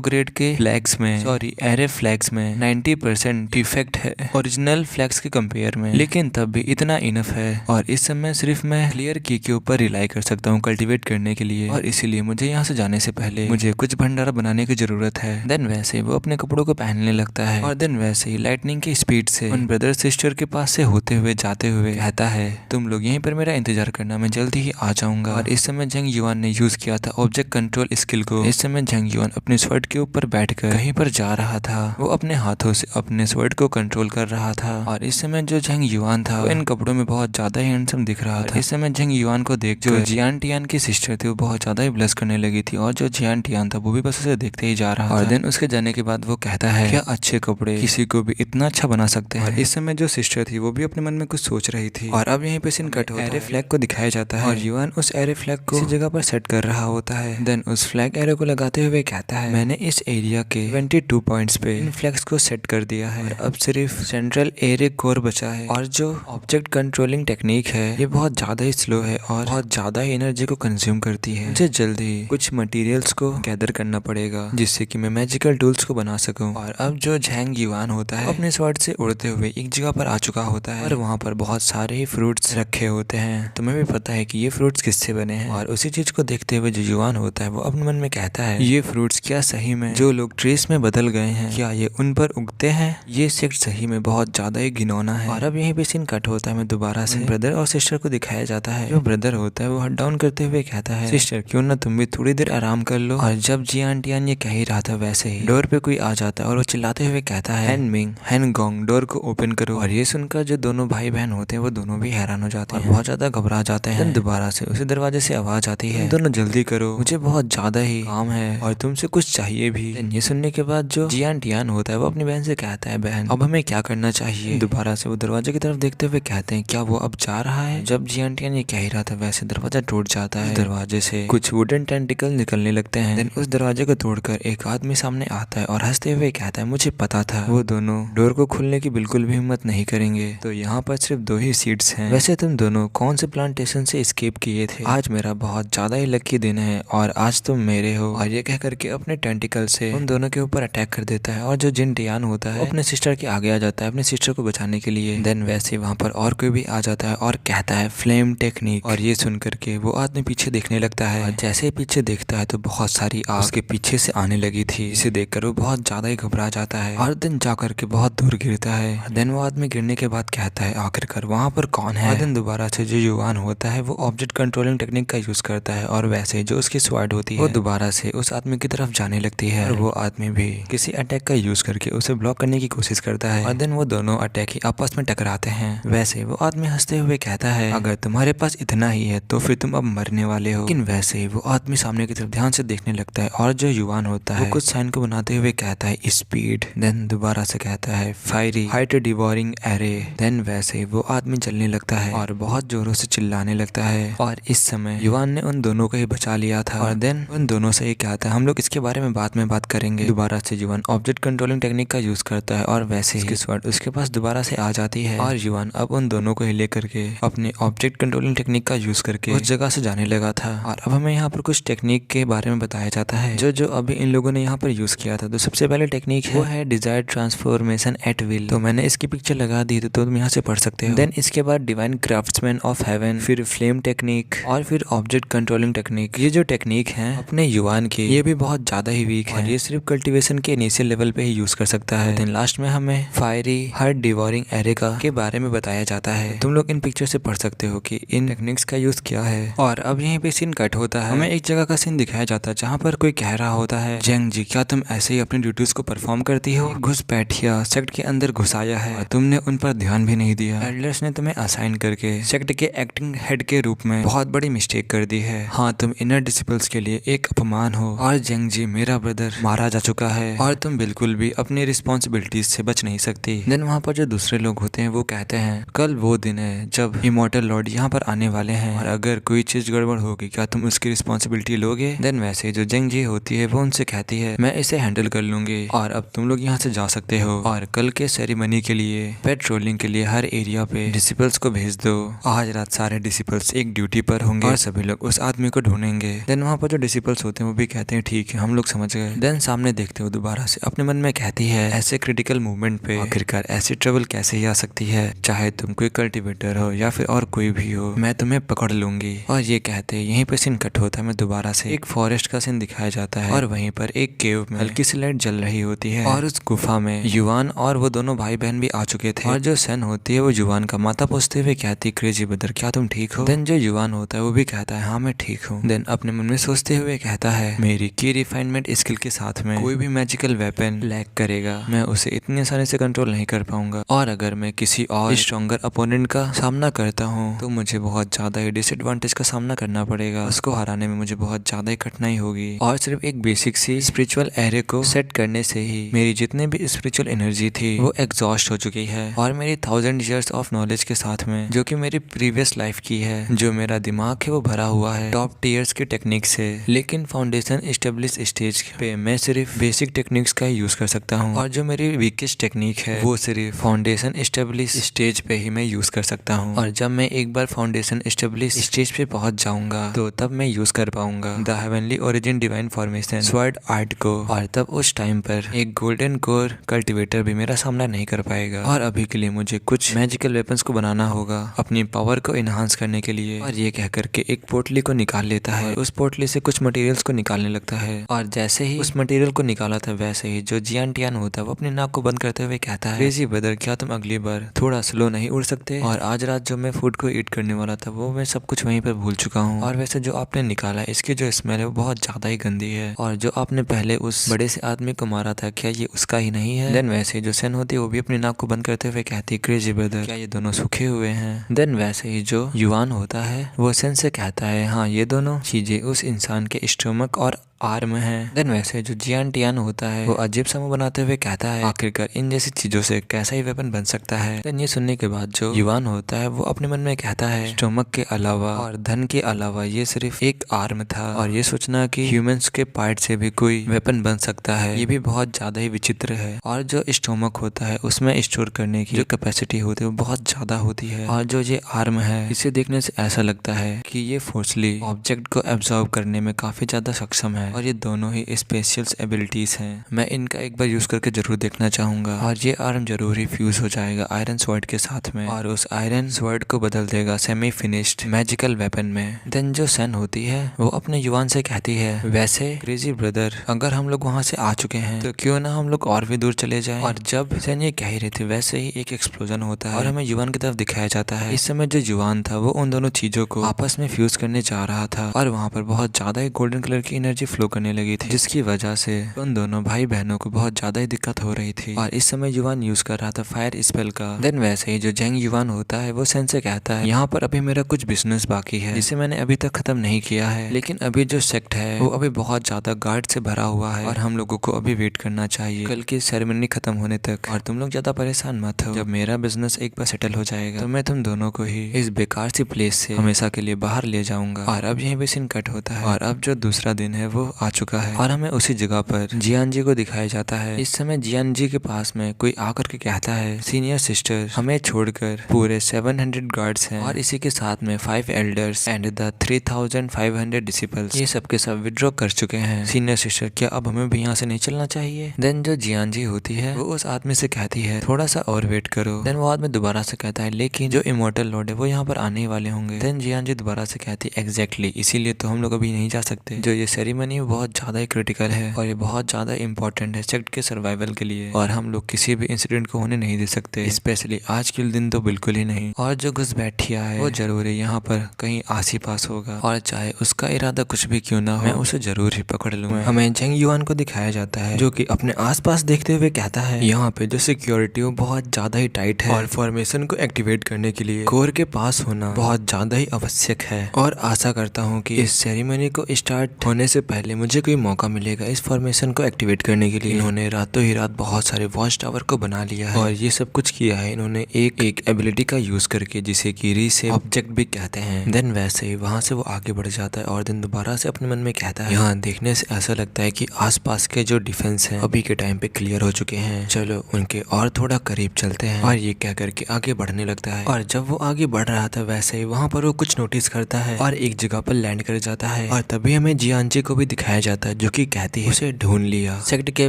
ग्रेड के फ्लैग्स में एरे फ्लैग्स में 90% डिफेक्ट है ओरिजिनल फ्लैग्स के कंपेयर में, लेकिन तब भी इतना इनफ है और इस समय सिर्फ मैं क्लियर की के ऊपर रिलाई कर सकता हूँ कल्टीवेट करने के लिए और इसीलिए मुझे यहाँ से जाने से पहले मुझे कुछ भंडारा बनाने की जरूरत है। देन वैसे वो अपने कपड़ों को पहनने लगता है और देन वैसे ही लाइटनिंग की स्पीड से उन ब्रदर सिस्टर के पास से होते हुए जाते हुए कहता है तुम लोग यहीं पर मेरा इंतजार करना, मैं जल्दी ही आ जाऊंगा। और इस समय झेंग युआन ने यूज किया था ऑब्जेक्ट कंट्रोल स्किल को। इस समय झेंग युआन अपने स्वर्ड के ऊपर बैठकर कहीं पर जा रहा था, वो अपने हाथों से अपने स्वर्ड को कंट्रोल कर रहा था और इस समय जो झेंग युआन था वो इन कपड़ों में बहुत ज्यादा ही हैंडसम दिख रहा था। इस समय झेंग युआन को देख जो जियान टियान की सिस्टर थी वो बहुत ज्यादा ही ब्लश करने लगी थी और जो जियान टियान था वो भी बस उसे देखते ही जा रहा था। और देन उसके जाने के बाद वो कहता है क्या अच्छे कपड़े किसी को भी इतना अच्छा बना सकते हैं। इस समय जो सिस्टर थी वो भी अपने मन में कुछ सोच रही थी और अब यहीं पे सीन कट होता है। एरे फ्लैग को दिखाया जाता है और युआन उस एरे फ्लैग को इसी जगह पर सेट कर रहा होता है। देन उस फ्लैग एरे को लगाते हुए कहता है मैंने इस एरिया के 22 पॉइंट्स पे इन फ्लैग्स को सेट कर दिया है और अब सिर्फ सेंट्रल एरे कोर बचा है और जो ऑब्जेक्ट कंट्रोलिंग टेक्निक है ये बहुत ज्यादा ही स्लो है और बहुत ज्यादा ही एनर्जी को कंज्यूम करती है। मुझे जल्दी कुछ मटेरियल्स को गैदर करना पड़ेगा जिससे कि मैं मैजिकल टूल्स को बना सकूं। और अब जो झेंग युआन होता है अपने स्वॉर्ड से उड़ते हुए एक जगह पर आ चुका होता है और वहाँ पर बहुत सारे ही फ्रूट्स रखे होते हैं। तुम्हें भी पता है कि ये फ्रूट्स किससे बने हैं। और उसी चीज को देखते हुए जो युआन होता है वो अपने मन में कहता है ये फ्रूट्स क्या सही में जो लोग ट्रेस में बदल गए हैं क्या ये उन पर उगते हैं। ये सेक्ट सही में बहुत ज्यादा ही घिनौना है। और अब यहीं पे सीन कट होता है। मैं दोबारा से ब्रदर और सिस्टर को दिखाया जाता है। जो ब्रदर होता है वो हट डाउन करते हुए कहता है सिस्टर क्यों ना तुम भी थोड़ी देर आराम कर लो। और जब जियान टियान ये कह ही रहा था वैसे ही डोर पे कोई आ जाता है और वो चिल्लाते हुए कहता है हैन मिंग हैन गोंग डोर को ओपन करो। और ये सुनकर जो दोनों भाई बहन होते हैं वो दोनों भी हैरान हो जाते हैं और बहुत ज्यादा घबरा जाते हैं। दोबारा से उसी दरवाजे से आवाज आती है दोनों जल्दी करो मुझे बहुत ज्यादा ही काम है और तुमसे कुछ चाहिए भी। ये सुनने के बाद जो जियान टियान होता है वो अपनी बहन से कहता है बहन अब हमें क्या करना चाहिए। दोबारा से वो दरवाजे की तरफ देखते हुए कहते हैं क्या वो अब जा रहा है। जब जियान टियान ये कह ही रहा था वैसे दरवाजा टूट जाता है। दरवाजे से कुछ वुडन टेंटिकल निकलने लगते हैं। देन उस दरवाजे को तोड़कर एक आदमी सामने आता है और हंसते हुए कहता है मुझे पता था वो दोनों डोर को खोलने की बिल्कुल भी हिम्मत नहीं करेंगे। तो यहाँ पर सिर्फ 2 ही सीट्स हैं। वैसे तुम दोनों कौन से प्लांटेशन से एस्केप किए थे। आज मेरा बहुत ज्यादा ही लकी दिन है और आज तुम मेरे हो। और ये कह करके अपने टेंटिकल से उन दोनों के ऊपर अटैक कर देता है और जो जिन टियान होता है अपने सिस्टर के आगे आ जाता है अपने सिस्टर को बचाने के लिए। देन वैसे वहाँ पर और कोई भी आ जाता है और कहता है फ्लेम टेक्निक। और ये सुन करके वो आदमी पीछे देखने लगता है और जैसे ही पीछे देखता है तो बहुत सारी आग उसके पीछे से आने लगी थी। इसे देखकर वो बहुत ज्यादा ही घबरा जाता है और दिन जा करके बहुत दूर गिरता है। देन वो आदमी गिरने के बाद कहता है आखिरकार वहाँ पर कौन है। देन दोबारा से जो युआन होता है वो ऑब्जेक्ट कंट्रोलिंग टेक्निक का यूज करता है और वैसे जो उसकी स्वॉर्ड होती है वो दोबारा से उस आदमी की तरफ जाने लगती है और वो आदमी भी किसी अटैक का यूज करके उसे ब्लॉक करने की कोशिश करता है। और देन वो दोनों अटैक ही आपस में टकराते हैं। वैसे वो आदमी हंसते हुए कहता है अगर तुम्हारे पास इतना ही है तो फिर तुम अब मरने वाले हो। लेकिन वैसे ही वो आदमी सामने की तरफ ध्यान से देखने लगता है और जो युआन होता है वो कुछ साइन को बनाते हुए कहता है स्पीड। देन दोबारा से कहता है fiery height devouring array. Then वैसे ही वो आदमी जलने लगता है और बहुत जोरों से चिल्लाने लगता है। और इस समय युआन ने उन दोनों को ही बचा लिया था। और देन उन दोनों से ही कहता है हम लोग इसके बारे में बाद में बात करेंगे। दोबारा से युआन ऑब्जेक्ट कंट्रोलिंग टेक्निक का यूज करता है और वैसे ही स्वॉर्ड उसके पास दोबारा से आ जाती है और युआन अब उन दोनों को ही लेकर के अपने ऑब्जेक्ट कंट्रोलिंग टेक्निक का यूज करके उस जगह से जाने लगा था। और अब हमें यहाँ पर कुछ टेक्निक के बारे में बताया जाता है जो अभी इन लोगों ने यहाँ पर यूज किया था। तो सबसे पहले टेक्निक है वो है डिजायर्ड ट्रांसफॉर्मेशन एट विल। तो मैंने इसकी पिक्चर लगा दी तो तुम यहाँ से पढ़ सकते हो। देन इसके बाद डिवाइन क्राफ्ट्समैन ऑफ हेवन, फिर फ्लेम टेक्निक और फिर ऑब्जेक्ट कंट्रोलिंग टेक्निक। ये जो टेक्निक है अपने युआन की ये भी बहुत ज्यादा ही वीक है और ये सिर्फ कल्टीवेशन के इनिशियल लेवल पे ही यूज कर सकता है। देन लास्ट में हमें फायरी हार्ट डिवोरिंग एरे के बारे में बताया जाता है। तुम लोग इन पिक्चर से पढ़ सकते हो कि इन टेक्निक्स का यूज क्या है। और अब यहीं पे सीन कट होता है। हमें एक जगह का सीन दिखाया जाता है जहाँ पर कोई कह रहा होता है जेंग जी क्या तुम ऐसे ही अपनी ड्यूटीज को परफॉर्म करती हो। घुसपैठिया सेक्ट के अंदर घुसाया है और तुमने उन पर ध्यान भी नहीं दिया। एल्डर्स ने तुम्हें असाइन करके सेक्ट के एक्टिंग हेड के रूप में बहुत बड़ी मिस्टेक कर दी है। हाँ तुम इनर डिसिपल्स के लिए एक अपमान हो और जेंग जी मेरा ब्रदर मारा जा चुका है और तुम बिल्कुल भी अपनी रिस्पॉन्सिबिलिटीज से बच नहीं सकते। सकती। देन वहाँ पर जो दूसरे लोग होते हैं वो कहते हैं कल वो दिन है जब इमॉर्टल लॉर्ड यहाँ पर आने वाले हैं और अगर कोई चीज गड़बड़ होगी क्या तुम उसकी रिस्पॉन्सिबिलिटी लोगे। देन वैसे जो जेंग जी होती है वो उनसे कहती है मैं इसे हैंडल कर लूंगी और अब तुम लोग यहाँ से जा सकते हो और कल के सेरेमनी के लिए पेट्रोलिंग के लिए हर एरिया पे डिसिपल्स को भेज दो। आज रात सारे डिसिपल्स एक ड्यूटी पर होंगे और सभी लोग उस आदमी को ढूंढेंगे। देन वहाँ पर जो डिसिपल्स होते हैं वो भी कहते हैं ठीक है हम लोग समझ गए। देन सामने देखते हो दोबारा से अपने मन में कहती है ऐसे क्रिटिकल मूवमेंट पे आखिरकार ऐसी ट्रबल कैसे ही आ सकती है, चाहे तुम कोई कल्टिवेटर हो या फिर और कोई भी हो मैं तुम्हें पकड़ लूंगी। और ये कहते यहीं पे सीन कट होता है, मैं दोबारा से एक फॉरेस्ट का सीन दिखाया जाता है और वहीं पर एक केव में हल्की सी लाइट जल रही होती है और उस गुफा में युवान और वो दोनों भाई बहन भी आ चुके थे। और जो सन होती है वो युवान का माथा पूछते हुए कहती क्रेजी ब्रदर क्या तुम ठीक हो। देन जो युवान होता है वो भी कहता है हाँ मैं ठीक हूँ। देन अपने मन में सोचते हुए कहता है मेरी की रिफाइनमेंट स्किल के साथ में कोई भी मैजिकल वेपन लैग करेगा मैं उसे इतनी आसानी से कंट्रोल नहीं कर पाऊंगा और अगर मैं किसी और स्ट्रॉन्गर अपोनेंट का सामना करता हूँ तो मुझे बहुत ज्यादा ही डिसएडवांटेज का सामना करना पड़ेगा, उसको हराने में मुझे बहुत ज्यादा ही कठिनाई होगी। और सिर्फ एक बेसिक सी स्पिरिचुअल एरे को सेट करने से ही मेरी जितने भी स्पिरिचुअल एनर्जी थी वो एग्जॉस्ट हो चुकी है और मेरी 1000 इयर्स ऑफ नॉलेज के साथ में जो कि मेरी प्रीवियस लाइफ की है, जो मेरा दिमाग है वो भरा हुआ है टॉप टीयर्स की टेक्निक से। लेकिन फाउंडेशन एस्टेब्लिश स्टेज पे मैं सिर्फ बेसिक टेक्निक्स का ही यूज कर सकता हूँ और जो मेरी वीकेस्ट टेक्निक है वो सिर्फ फाउंडेशन एस्टेब्लिश स्टेज पे ही मैं यूज कर सकता हूँ। और जब मैं एक बार फाउंडेशन एस्टेब्लिश स्टेज पे पहुंच जाऊंगा तो तब मैं यूज कर पाऊंगा the heavenly origin divine formation sword art को और तब उस टाइम पर एक गोल्डन कोर कल्टिवेटर भी मेरा सामना नहीं कर पाएगा। और अभी के लिए मुझे कुछ मैजिकल वेपन्स को बनाना होगा अपनी पावर को इनहांस करने के लिए। और ये कह करके एक पोटली को निकाल लेता है, उस पोटली से कुछ मटेरियल्स को निकालने लगता है और जैसे ही उस मटेरियल को निकाला था वैसे ही जो जियान टियान होता है वो अपनी नाक को बंद करते हुए कहता है क्रेजी ब्रदर क्या तुम अगली बार थोड़ा स्लो नहीं उड़ सकते। और आज रात जो मैं फूड को ईट करने वाला था वो मैं सब कुछ वहीं पर भूल चुका हूँ। और वैसे जो आपने निकाला है इसकी जो स्मेल है वो बहुत ज्यादा ही गंदी है और जो आपने पहले उस बड़े से आदमी को मारा था क्या ये उसका ही नहीं है। देन वैसे जो सेन होती है वो भी अपनी नाक को बंद करते हुए कहती है क्रेजी ब्रदर क्या ये दोनों सूखे हुए हैं। देन वैसे ही जो युवान होता है वो सेन से कहता है हाँ ये दोनों चीजें उस इंसान के स्टोमक और आर्म है। देन वैसे जो जियान टियान होता है वो अजीब सा मुंह बनाते हुए कहता है आखिरकार इन जैसी चीजों से कैसा ही वेपन बन सकता है। देन ये सुनने के बाद जो युवान होता है वो अपने मन में कहता है स्टोमक के अलावा और धन के अलावा ये सिर्फ एक आर्म था और ये सोचना कि ह्यूमंस के पार्ट से भी कोई वेपन बन सकता है ये भी बहुत ज्यादा ही विचित्र है। और जो स्टोमक होता है उसमें स्टोर करने की जो कैपेसिटी होती है वो बहुत ज्यादा होती है और जो ये आर्म है इसे देखने से ऐसा लगता है कि ये फोर्सली ऑब्जेक्ट को एब्जॉर्ब करने में काफी ज्यादा सक्षम है और ये दोनों ही स्पेशल एबिलिटीज हैं। मैं इनका एक बार यूज करके जरूर देखना चाहूंगा और ये आर्म जरूर ही फ्यूज हो जाएगा आयरन स्वॉर्ड के साथ में और उस आयरन स्वॉर्ड को बदल देगा सेमी फिनिश्ड मैजिकल वेपन में। देन जो सन होती है वो अपने युवान से कहती है वैसे क्रेजी ब्रदर अगर हम लोग वहां से आ चुके हैं तो क्यों ना हम लोग और भी दूर चले जाएं। और जब सन ये कह रहे थे वैसे ही एक एक्सप्लोजन होता है और हमें युवान की तरफ दिखाया जाता है। इस समय जो युवान था वो उन दोनों चीजों को आपस में फ्यूज करने जा रहा था और वहां पर बहुत ज्यादा ही गोल्डन कलर की एनर्जी फ्लो करने लगी थी जिसकी वजह से उन दोनों भाई बहनों को बहुत ज्यादा ही दिक्कत हो रही थी। और इस समय युवान यूज कर रहा था फायर स्पेल का। देन वैसे ही जो जेंग युवान होता है वो सन से कहता है यहाँ पर अभी मेरा कुछ बिजनेस बाकी है जिसे मैंने अभी तक खत्म नहीं किया है, लेकिन अभी जो सेक्ट है वो अभी बहुत ज्यादा गार्ड से भरा हुआ है और हम लोगों को अभी वेट करना चाहिए कल की सेरेमनी खत्म होने तक। और तुम लोग ज्यादा परेशान मत हो, जब मेरा बिजनेस एक बार सेटल हो जाएगा तो मैं तुम दोनों को ही इस बेकार सी प्लेस से हमेशा के लिए बाहर ले जाऊंगा। और अब यहीं पे सीन कट होता है और अब जो दूसरा दिन है वो आ चुका है और हमें उसी जगह पर जियान जी को दिखाया जाता है। इस समय जियान जी के पास में कोई आकर के कहता है सीनियर सिस्टर हमें छोड़कर पूरे 700 गार्ड्स हैं और इसी के साथ में 5 एल्डर्स एंड द 3500 डिसिपल्स ये सब के सब विड्रॉ कर चुके हैं। सीनियर सिस्टर क्या अब हमें भी यहाँ से नहीं चलना चाहिए। देन जो जियान जी होती है वो उस आदमी से कहती है थोड़ा सा और वेट करो। देन वो आदमी दोबारा से कहता है लेकिन जो इमोर्टल लॉर्ड है वो यहाँ पर आने वाले होंगे। देन जियान जी दोबारा से कहती है एग्जैक्टली इसीलिए तो हम लोग अभी नहीं जा सकते। जो ये सेरेमनी बहुत ज्यादा ही क्रिटिकल है और ये बहुत ज्यादा इंपॉर्टेंट है सेक्ट के सर्वाइवल के लिए और हम लोग किसी भी इंसिडेंट को होने नहीं दे सकते, स्पेशली आज के दिन तो बिल्कुल ही नहीं। और जो घुसपैठिया है वो जरूर यहाँ पर कहीं आस ही पास होगा और चाहे उसका इरादा कुछ भी क्यों ना हो मैं उसे जरूर ही पकड़ लूंगा। हमें जेंग युआन को दिखाया जाता है जो कि अपने आसपास देखते हुए कहता है यहाँ पे जो सिक्योरिटी वो बहुत ज्यादा ही टाइट है और फॉर्मेशन को एक्टिवेट करने के लिए कोर के पास होना बहुत ज्यादा ही आवश्यक है। और आशा करता हूँ कि इस सेरेमनी को स्टार्ट होने से पहले पहले मुझे कोई मौका मिलेगा इस फॉर्मेशन को एक्टिवेट करने के लिए। इन्होंने रातों ही रात बहुत सारे वॉच टावर को बना लिया है और ये सब कुछ किया है इन्होंने एक एबिलिटी का यूज करके, जिसे कि रीसेव ऑब्जेक्ट भी कहते हैं। देन वैसे ही वहां से वो आगे बढ़ जाता है और देन दोबारा से अपने मन में कहता है, यहाँ देखने से ऐसा लगता है कि आसपास के जो डिफेंस हैं अभी के टाइम पे क्लियर हो चुके हैं, चलो उनके और थोड़ा करीब चलते हैं। और ये कह करके आगे बढ़ने लगता है और जब वो आगे बढ़ रहा था वैसे ही वहाँ पर वो कुछ नोटिस करता है और एक जगह पर लैंड कर जाता है। और तभी हमें जियांजी को भी दिखाया जाता है जो कि कहती है उसे ढूंढ लिया। सेक्ट के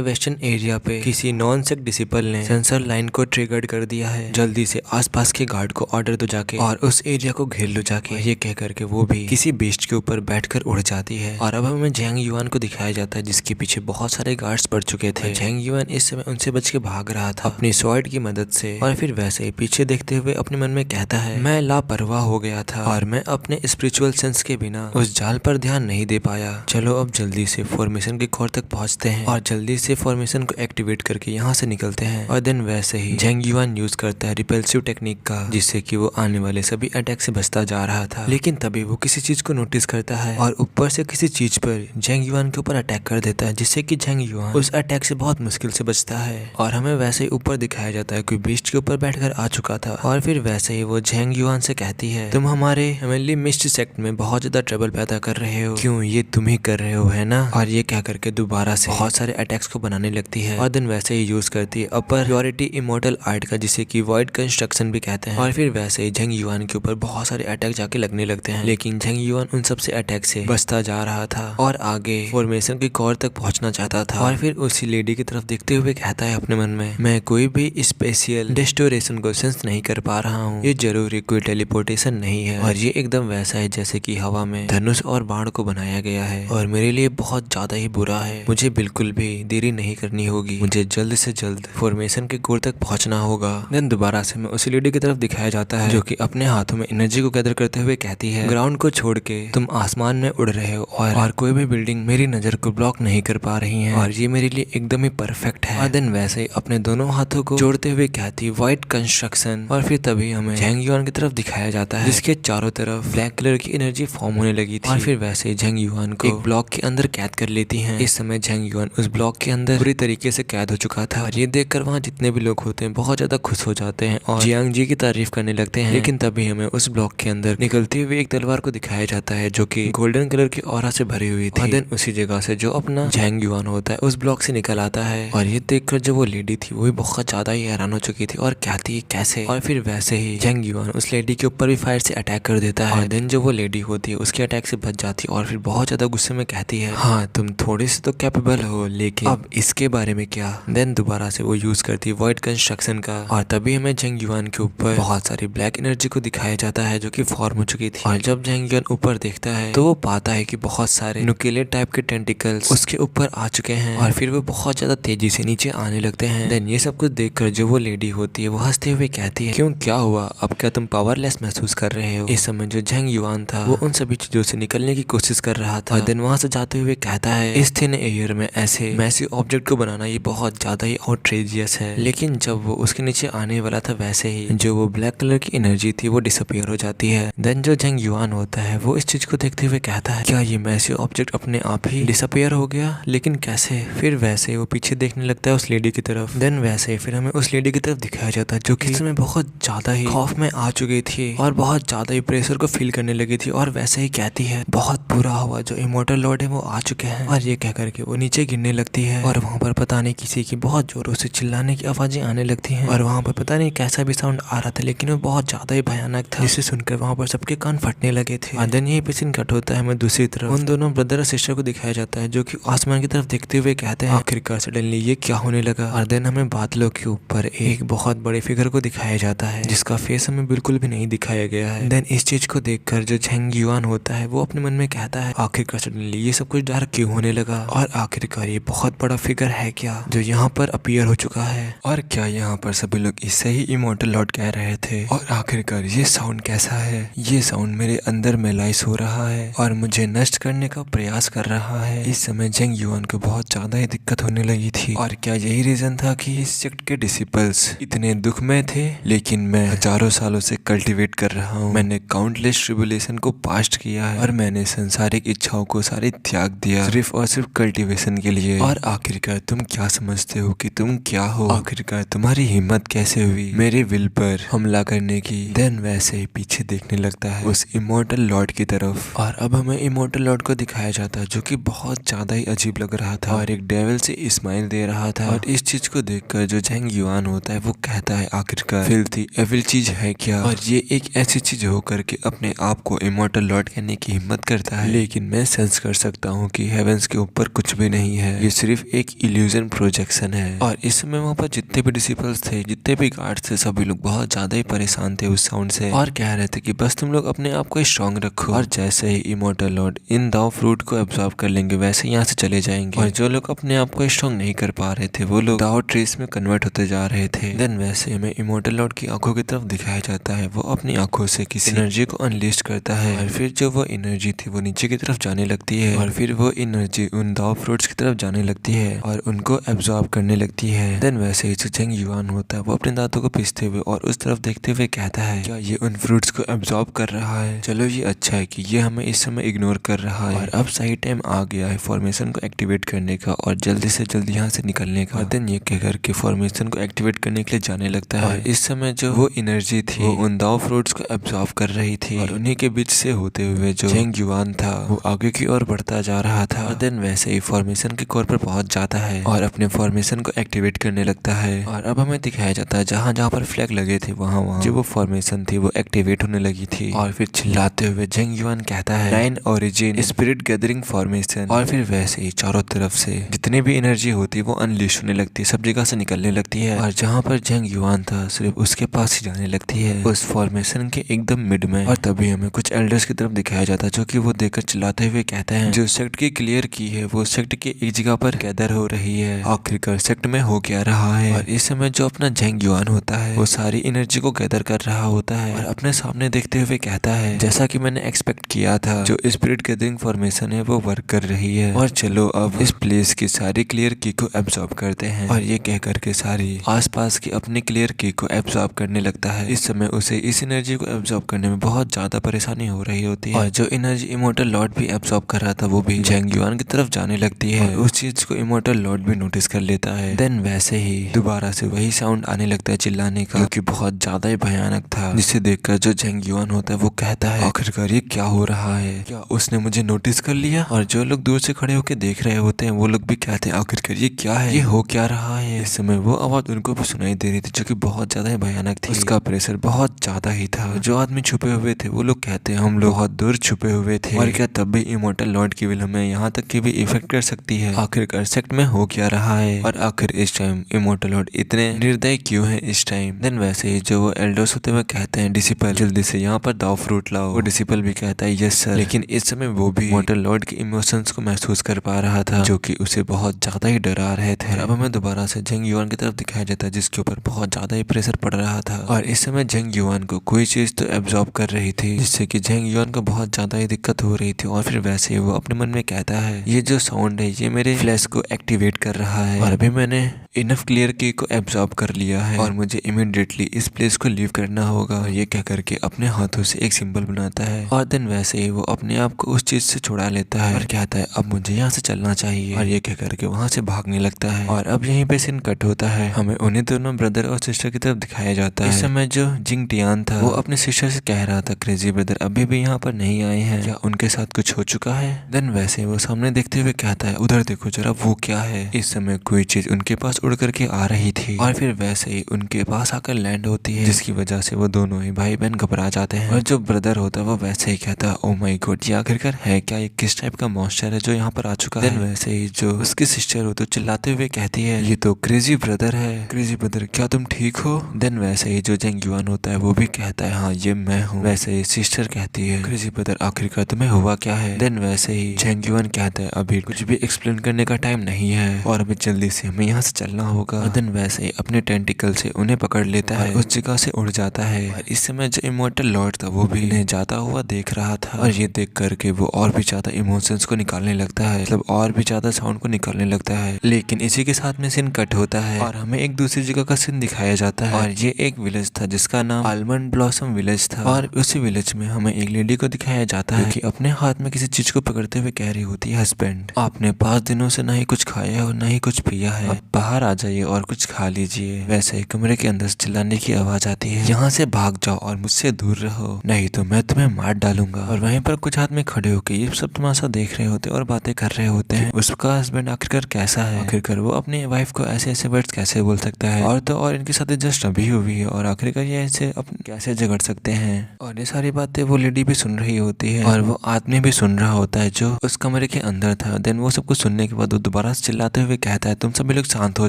वेस्टर्न एरिया पे किसी नॉन सेक्ट डिसिपल ने सेंसर लाइन को ट्रिगर्ड कर दिया है, जल्दी से आसपास के गार्ड को ऑर्डर दो जाके और उस एरिया को घेर लो जाके। ये कह करके वो भी किसी बीस्ट के ऊपर बैठकर उड़ जाती है। और अब हमें झेंग युआन को दिखाया जाता है जिसके पीछे बहुत सारे गार्ड्स पड़ चुके थे। झेंग युआन इस समय उनसे बच के भाग रहा था अपनी स्वॉर्ड की मदद से। और फिर वैसे ही पीछे देखते हुए अपने मन में कहता है, मैं लापरवाह हो गया था और मैं अपने स्पिरिचुअल सेंस के बिना उस जाल पर ध्यान नहीं दे पाया। चलो अब जल्दी से फॉर्मेशन के कोर तक पहुंचते हैं और जल्दी से फॉर्मेशन को एक्टिवेट करके यहाँ से निकलते हैं। और देन वैसे ही झेंग युआन यूज करता है रिपल्सिव टेक्निक का, जिससे कि वो आने वाले सभी अटैक से बचता जा रहा था। लेकिन तभी वो किसी चीज को नोटिस करता है और ऊपर से किसी चीज पर झेंग युआन के ऊपर अटैक कर देता है, जिससे कि झेंग युआन उस अटैक से बहुत मुश्किल से बचता है। और हमें वैसे ही ऊपर दिखाया जाता है कोई बीस्ट के ऊपर बैठकर आ चुका था। और फिर वैसे ही वो झेंग युआन से कहती है, तुम हमारे हेवनली मिस्ट सेक्ट में बहुत ज्यादा ट्रबल पैदा कर रहे हो, क्यों ये तुम ही कर रहे हो है ना। और ये कह करके दोबारा से बहुत सारे अटैक्स को बनाने लगती है और देन वैसे ही यूज करती है अपर प्योरिटी इमोर्टल आर्ट का, जिसे कि वॉइड कंस्ट्रक्शन भी कहते हैं। और फिर वैसे ही झेंग युआन के ऊपर बहुत सारे अटैक जाके लगने लगते हैं, लेकिन झेंग युआन उन सबसे अटैक से बचता जा रहा था और आगे फॉर्मेशन के कोर तक पहुंचना चाहता था। और फिर उसी लेडी की तरफ देखते हुए कहता है अपने मन में, मैं कोई भी स्पेशल डिस्टोरेशन को सेंस नहीं कर पा रहा हूँ, ये जरूरी कोई टेलीपोर्टेशन नहीं है और ये एकदम वैसा है जैसे कि हवा में धनुष और बाण को बनाया गया है और मेरे लिए बहुत ज्यादा ही बुरा है। मुझे बिल्कुल भी देरी नहीं करनी होगी, मुझे जल्द से जल्द फॉर्मेशन के कोर तक पहुंचना होगा। देन दोबारा से मैं उसी लेडी की तरफ दिखाया जाता है जो कि अपने हाथों में एनर्जी को गैदर करते हुए कहती है, ग्राउंड को छोड़ के तुम आसमान में उड़ रहे हो और कोई भी बिल्डिंग मेरी नजर को ब्लॉक नहीं कर पा रही है और ये मेरे लिए एकदम ही परफेक्ट है। और देन वैसे ही अपने दोनों हाथों को जोड़ते हुए कहती व्हाइट कंस्ट्रक्शन। और फिर तभी हमें झेंग युआन की तरफ दिखाया जाता है जिसके चारों तरफ ब्लैक कलर की एनर्जी फॉर्म होने लगी थी। और फिर वैसे ही झेंग युआन को एक ब्लॉक के अंदर कैद कर लेती हैं। इस समय झेंग युआन उस ब्लॉक के अंदर पूरी तरीके से कैद हो चुका था और ये देखकर वहाँ जितने भी लोग होते हैं बहुत ज्यादा खुश हो जाते हैं और जियांग जी की तारीफ करने लगते हैं। लेकिन तभी हमें उस ब्लॉक के अंदर निकलती हुई एक तलवार को दिखाया जाता है जो कि गोल्डन कलर की ऑरा से भरी हुई थी। और देन उसी जगह से जो अपना झेंग युआन होता है उस ब्लॉक से निकल आता है और ये देखकर जो वो लेडी थी वो भी बहुत ज्यादा ही हैरान हो चुकी थी और कहती है कैसे। और फिर वैसे ही झेंग युआन उस लेडी के ऊपर भी फायर से अटैक कर देता है और देन जो वो लेडी होती है उसके अटैक से बच जाती है और फिर बहुत ज्यादा गुस्से में कहती है, हाँ तुम थोड़े से तो कैपेबल हो लेकिन अब इसके बारे में क्या। देन दोबारा से वो यूज करती है वॉइड कंस्ट्रक्शन का और तभी हमें झेंग युआन के ऊपर बहुत सारी ब्लैक एनर्जी को दिखाया जाता है जो कि फॉर्म हो चुकी थी। और जब झेंग युआन ऊपर देखता है तो वो पाता है कि बहुत सारे नुकीले टाइप के टेंटिकल्स उसके ऊपर आ चुके हैं और फिर वो बहुत ज्यादा तेजी से नीचे आने लगते हैं। देन ये सब कुछ देखकर जो वो लेडी होती है वो हंसते हुए कहती है, क्यों क्या हुआ, अब क्या तुम पावरलेस महसूस कर रहे हो। इस समय जो झेंग युआन था वो उन सभी चीजों से निकलने की कोशिश कर रहा था। देन वहां से जाते हुए कहता है, इस थिन एयर में ऐसे मैसिव ऑब्जेक्ट को बनाना ये बहुत ज्यादा ही आउटरेजियस है। लेकिन जब वो उसके नीचे आने वाला था वैसे ही जो वो ब्लैक कलर की एनर्जी थी वो डिसअपियर हो जाती है। देन जो झेंग युआन होता है वो इस चीज को देखते हुए कहता है, क्या ये मैसिव ऑब्जेक्ट अपने आप ही डिसअपियर हो गया, लेकिन कैसे। फिर वैसे वो पीछे देखने लगता है उस लेडी की तरफ। देन वैसे फिर हमें उस लेडी की तरफ दिखाया जाता है जो कि इसमें बहुत ज्यादा ही खौफ में आ चुकी थी और बहुत ज्यादा ही प्रेशर को फील करने लगी थी और वैसे ही कहती है, बहुत बुरा हुआ जो इमोर्टल लॉर्ड है वो आ चुके हैं। और ये कह करके वो नीचे गिरने लगती है और वहाँ पर पता नहीं किसी की बहुत जोरों से चिल्लाने की आवाजें आने लगती हैं और वहाँ पर पता नहीं कैसा भी साउंड आ रहा था लेकिन वो बहुत ज्यादा ही भयानक था जिसे सुनकर वहाँ पर सबके कान फटने लगे थे। और देन यही पे सीन कट होता है, हमें दूसरी तरफ उन दोनों ब्रदर और सिस्टर को दिखाया जाता है जो कि आसमान की तरफ देखते हुए कहते हैं, आखिरकार सडनली ये क्या होने लगा। और देन हमें बादलों के ऊपर एक बहुत बड़े फिगर को दिखाया जाता है जिसका फेस हमें बिल्कुल भी नहीं दिखाया गया है। देन इस चीज को देखकर जो झेंग युआन होता है वो अपने मन में कहता है, आखिरकार सडनली ये सब कुछ डार्क क्यों होने लगा और आखिरकार ये बहुत बड़ा फिगर है क्या जो यहाँ पर अपीयर हो चुका है और क्या यहाँ पर सभी लोग इससे ही इमोर्टल लॉर्ड कह रहे थे। और आखिरकार ये साउंड कैसा है, ये साउंड मेरे अंदर मेलाइस हो रहा है और मुझे नष्ट करने का प्रयास कर रहा है। इस समय झेंग युआन को बहुत ज्यादा ही दिक्कत होने लगी थी और क्या यही रीजन था कि इस सेक्ट के डिसिपल्स इतने दुख में थे। लेकिन मैं हजारों सालों से कल्टीवेट कर रहा हूँ, मैंने काउंटलेस ट्रिबुलेशन को पास्ट किया है और मैंने संसारिक इच्छाओं को सारी त्याग दिया सिर्फ और सिर्फ कल्टीवेशन के लिए। और आखिरकार तुम क्या समझते हो कि तुम क्या हो? आखिरकार तुम्हारी हिम्मत कैसे हुई मेरे विल पर हमला करने की? देन वैसे ही पीछे देखने लगता है उस इमोर्टल लॉर्ड की तरफ। और अब हमें इमोर्टल लॉर्ड को दिखाया जाता है जो कि बहुत ज्यादा ही अजीब लग रहा था और एक डेविल से स्माइल दे रहा था। और इस चीज को देखकर जो झेंग युआन होता है वो कहता है आखिरकार फिल्थी एविल चीज है क्या? और ये एक ऐसी चीज होकर के अपने आप को इमोर्टल लॉर्ड कहने की हिम्मत करता है। लेकिन मैं सेंस कर सकता हूँ कि हेवेंस के ऊपर कुछ भी नहीं है, ये सिर्फ एक इल्यूजन प्रोजेक्शन है। और इस समय वहाँ पर जितने भी डिसिपल्स थे, जितने भी गार्ड्स थे, सभी लोग बहुत ज्यादा ही परेशान थे उस साउंड से और कह रहे थे कि बस तुम लोग अपने आप को स्ट्रांग रखो। और जैसे ही इमोर्टल लॉर्ड इन दाव फ्रूट को एब्जॉर्ब कर लेंगे वैसे यहाँ से चले जाएंगे। और जो लोग अपने आप को स्ट्रांग नहीं कर पा रहे थे वो लोग दाव ट्रेस में कन्वर्ट होते जा रहे थे। देन वैसे हमें इमोर्टल लॉर्ड की आंखों की तरफ दिखाया जाता है, वो अपनी आंखों से किसी एनर्जी को अनलिस्ट करता है और फिर जो वो एनर्जी थी वो नीचे की तरफ जाने लगती है और फिर वो एनर्जी उन दाव फ्रूट्स की तरफ जाने लगती है और उनको एब्जॉर्ब करने लगती है। देन वैसे ही जो झेंग युआन होता है वो अपने दांतों को पीसते हुए और उस तरफ देखते हुए कहता है क्या ये उन फ्रूट्स को एब्जॉर्ब कर रहा है? चलो ये अच्छा है कि ये हमें इस समय इग्नोर कर रहा है। और अब सही टाइम आ गया है फॉर्मेशन को एक्टिवेट करने का और जल्दी से जल्दी यहाँ से निकलने का। देन ये कहकर के फॉर्मेशन को एक्टिवेट करने के लिए जाने लगता है। और इस समय जो वो एनर्जी थी वो उन दाव फ्रूट्स को एब्जॉर्ब कर रही थी और उन्हीं के बीच से होते हुए जो झेंग युआन था वो आगे की ओर बढ़ता जा रहा था। और देन वैसे ही फॉर्मेशन के कोर पर पहुंच जाता है और अपने फॉर्मेशन को एक्टिवेट करने लगता है। और अब हमें दिखाया जाता है जहाँ जहाँ पर फ्लैग लगे थे वहाँ जो वो फॉर्मेशन थी वो एक्टिवेट होने लगी थी। और फिर चिल्लाते हुए झेंग युआन कहता है 9 ओरिजिन स्पिरिट गैदरिंग फॉर्मेशन। और फिर वैसे ही चारों तरफ से जितनी भी एनर्जी होती है वो अनलिश होने लगती है, सब जगह से निकलने लगती है और जहाँ पर झेंग युआन था सिर्फ उसके पास ही जाने लगती है उस फॉर्मेशन के एकदम मिड में। और तभी हमें कुछ एल्डर्स की तरफ दिखाया जाता है जो कि वो देखकर चिल्लाते हुए कहते हैं जो सेक्ट की क्लियर की है वो सेक्ट के एक जगह पर गैदर हो रही है, आखिरकार सेक्ट में हो क्या रहा है? और इस समय जो अपना झेंग युआन होता है वो सारी एनर्जी को गैदर कर रहा होता है और अपने सामने देखते हुए कहता है जैसा कि मैंने एक्सपेक्ट किया था जो स्पिरिट गैदरिंग फॉर्मेशन है वो वर्क कर रही है और चलो अब इस प्लेस की सारी क्लियर की को एब्जॉर्ब करते हैं। और ये कह करके सारी आसपास की अपनी क्लियर की को एब्जॉर्ब करने लगता है। इस समय उसे इस एनर्जी को एब्जॉर्ब करने में बहुत ज्यादा परेशानी हो रही होती है और जो एनर्जी इमोर्टल लॉर्ड भी एब्जॉर्ब कर रहा था वो भी झेंग युआन की तरफ जाने लगती है। उस चीज को इमोर्टल लॉर्ड भी नोटिस कर लेता है। देन वैसे ही दोबारा से वही साउंड आने लगता है चिल्लाने का, जो कि बहुत ज्यादा ही भयानक था, जिसे देखकर जो झेंग युआन होता है वो कहता है आखिरकार ये क्या हो रहा है, क्या उसने मुझे नोटिस कर लिया? और जो लोग दूर से खड़े होकर देख रहे होते हैं वो लोग भी कहते हैं आखिरकार ये क्या है, ये हो क्या रहा है? इस समय वो आवाज उनको भी सुनाई दे रही थी जो कि बहुत ज्यादा ही भयानक थी, उसका प्रेशर बहुत ज्यादा ही था। जो आदमी छुपे हुए थे वो लोग कहते हैं हम लोग बहुत दूर छुपे हुए थे और क्या तब भी इमोर्टल लॉर्ड की विल हमें यहाँ तक की भी इफेक्ट कर सकती है, आखिरकार सेक्ट में हो क्या रहा है? और आखिर इस टाइम इमोर्टल लॉर्ड इतने निर्दयी क्यों है इस टाइम? देन वैसे ही जो वो एल्डर्स होते हुए कहते हैं डिसिपल जल्दी से यहाँ पर दाव फ्रूट लाओ। वो डिसिपल भी कहता है यस सर, लेकिन इस समय वो भी इमोर्टल लॉर्ड के इमोशंस को महसूस कर पा रहा था जो कि उसे बहुत ज्यादा ही डरा रहे थे। अब हमें दोबारा से झेंग युआन की तरफ दिखाया जाता है जिसके ऊपर बहुत ज्यादा ही प्रेशर पड़ रहा था और इस समय झेंग युआन को कोई चीज तो एब्जॉर्ब कर रही थी जिससे कि झेंग युआन को बहुत ज्यादा ही दिक्कत हो रही थी। और फिर वैसे ही वो अपने मन में कहता है ये जो साउंड है ये मेरे फ्लैश को एक्टिवेट कर रहा है और अभी मैंने इनफ क्लियर की को एब्जॉर्ब कर लिया है और मुझे इमीडिएटली इस प्लेस को लीव करना होगा। ये कह करके अपने हाथों से एक सिंबल बनाता है और देन वैसे ही वो अपने आप को उस चीज से छुड़ा लेता है और कहता है अब मुझे यहाँ से चलना चाहिए और ये कह करके वहाँ से भागने लगता है। और अब यहीं पे सीन कट होता है, हमें उन्हीं दोनों ब्रदर और सिस्टर की तरफ दिखाया जाता है। इस समय जो जिंग टियान था वो अपने सिस्टर से कह रहा था क्रेजी ब्रदर अभी भी यहाँ पर नहीं आए हैं, क्या उनके साथ कुछ हो चुका है? देन वैसे वो सामने देखते हुए कहता है उधर देखो जरा वो क्या है। इस समय कोई चीज उनके पास उड़ करके आ रही थी और फिर वैसे ही उनके पास आकर लैंड होती है जिसकी वजह से वो दोनों ही भाई बहन घबरा जाते हैं। और जो ब्रदर होता है वो वैसे ही कहता है ओ माय गॉड ये आखिरकार है क्या, ये किस टाइप का मॉन्स्टर है जो यहाँ पर आ चुका है? देन वैसे ही जो उसकी सिस्टर हो तो चिल्लाते हुए कहती है ये तो क्रेजी ब्रदर है, क्रेजी ब्रदर क्या तुम ठीक हो? देन वैसे ही जो झेंग युआन होता है वो भी कहता है हाँ ये मैं हूँ। वैसे ही सिस्टर कहती है क्रेजी ब्रदर आखिरकार तुम्हें हुआ क्या है? देन वैसे ही झेंग युआन कहता है अभी कुछ भी एक्सप्लेन करने का टाइम नहीं है और अभी जल्दी से हमें यहाँ से चलना होगा। देन वैसे ही अपने टेंटिकल से उन्हें पकड़ लेता है, उस जगह से उड़ जाता है। और इस समय जो इमोर्टल लॉर्ड था वो भी इन्हें जाता हुआ देख रहा था और ये देख करके वो और भी ज्यादा इमोशंस को निकालने लगता है, मतलब और भी ज्यादा साउंड को निकालने लगता है। लेकिन इसी के साथ में सीन कट होता है और हमें एक दूसरी जगह का सीन दिखाया जाता है और ये एक विलेज था जिसका नाम आलमंड ब्लॉसम विलेज था। और उसी विलेज में हमें एक लेडी को दिखाया जाता है कि अपने हाथ में किसी चीज को पकड़ते हुए कह रही होती है, हस्बैंड आपने 5 दिनों से ना ही कुछ खाया और ना ही कुछ पिया है, आप बाहर आ जाइए और कुछ खा लीजिए। वैसे ही कमरे के अंदर से चिल्लाने की आवाज आती है, यहाँ से भाग जाओ और मुझसे दूर रहो, नहीं तो मैं तुम्हें मार डालूंगा। और वहीं पर कुछ आदमी खड़े होकर ये सब तमाशा देख रहे होते और बातें कर रहे होते हैं उसका हस्बैंड आखिरकार कैसा है, आखिरकार वो अपनी वाइफ को ऐसे ऐसे वर्ड्स कैसे बोल सकता है, और तो और इनकी शादी जस्ट अभी हुई है और आखिरकार ये ऐसे कैसे झगड़ सकते हैं। और ये सारी बातें वो लेडी भी सुन रही होती है और वो आदमी भी सुन रहा होता है जो उस कमरे के अंदर था। देन वो सब कुछ सुनने के बाद वो दोबारा से चिल्लाते हुए कहता है, तुम सभी लोग शांत हो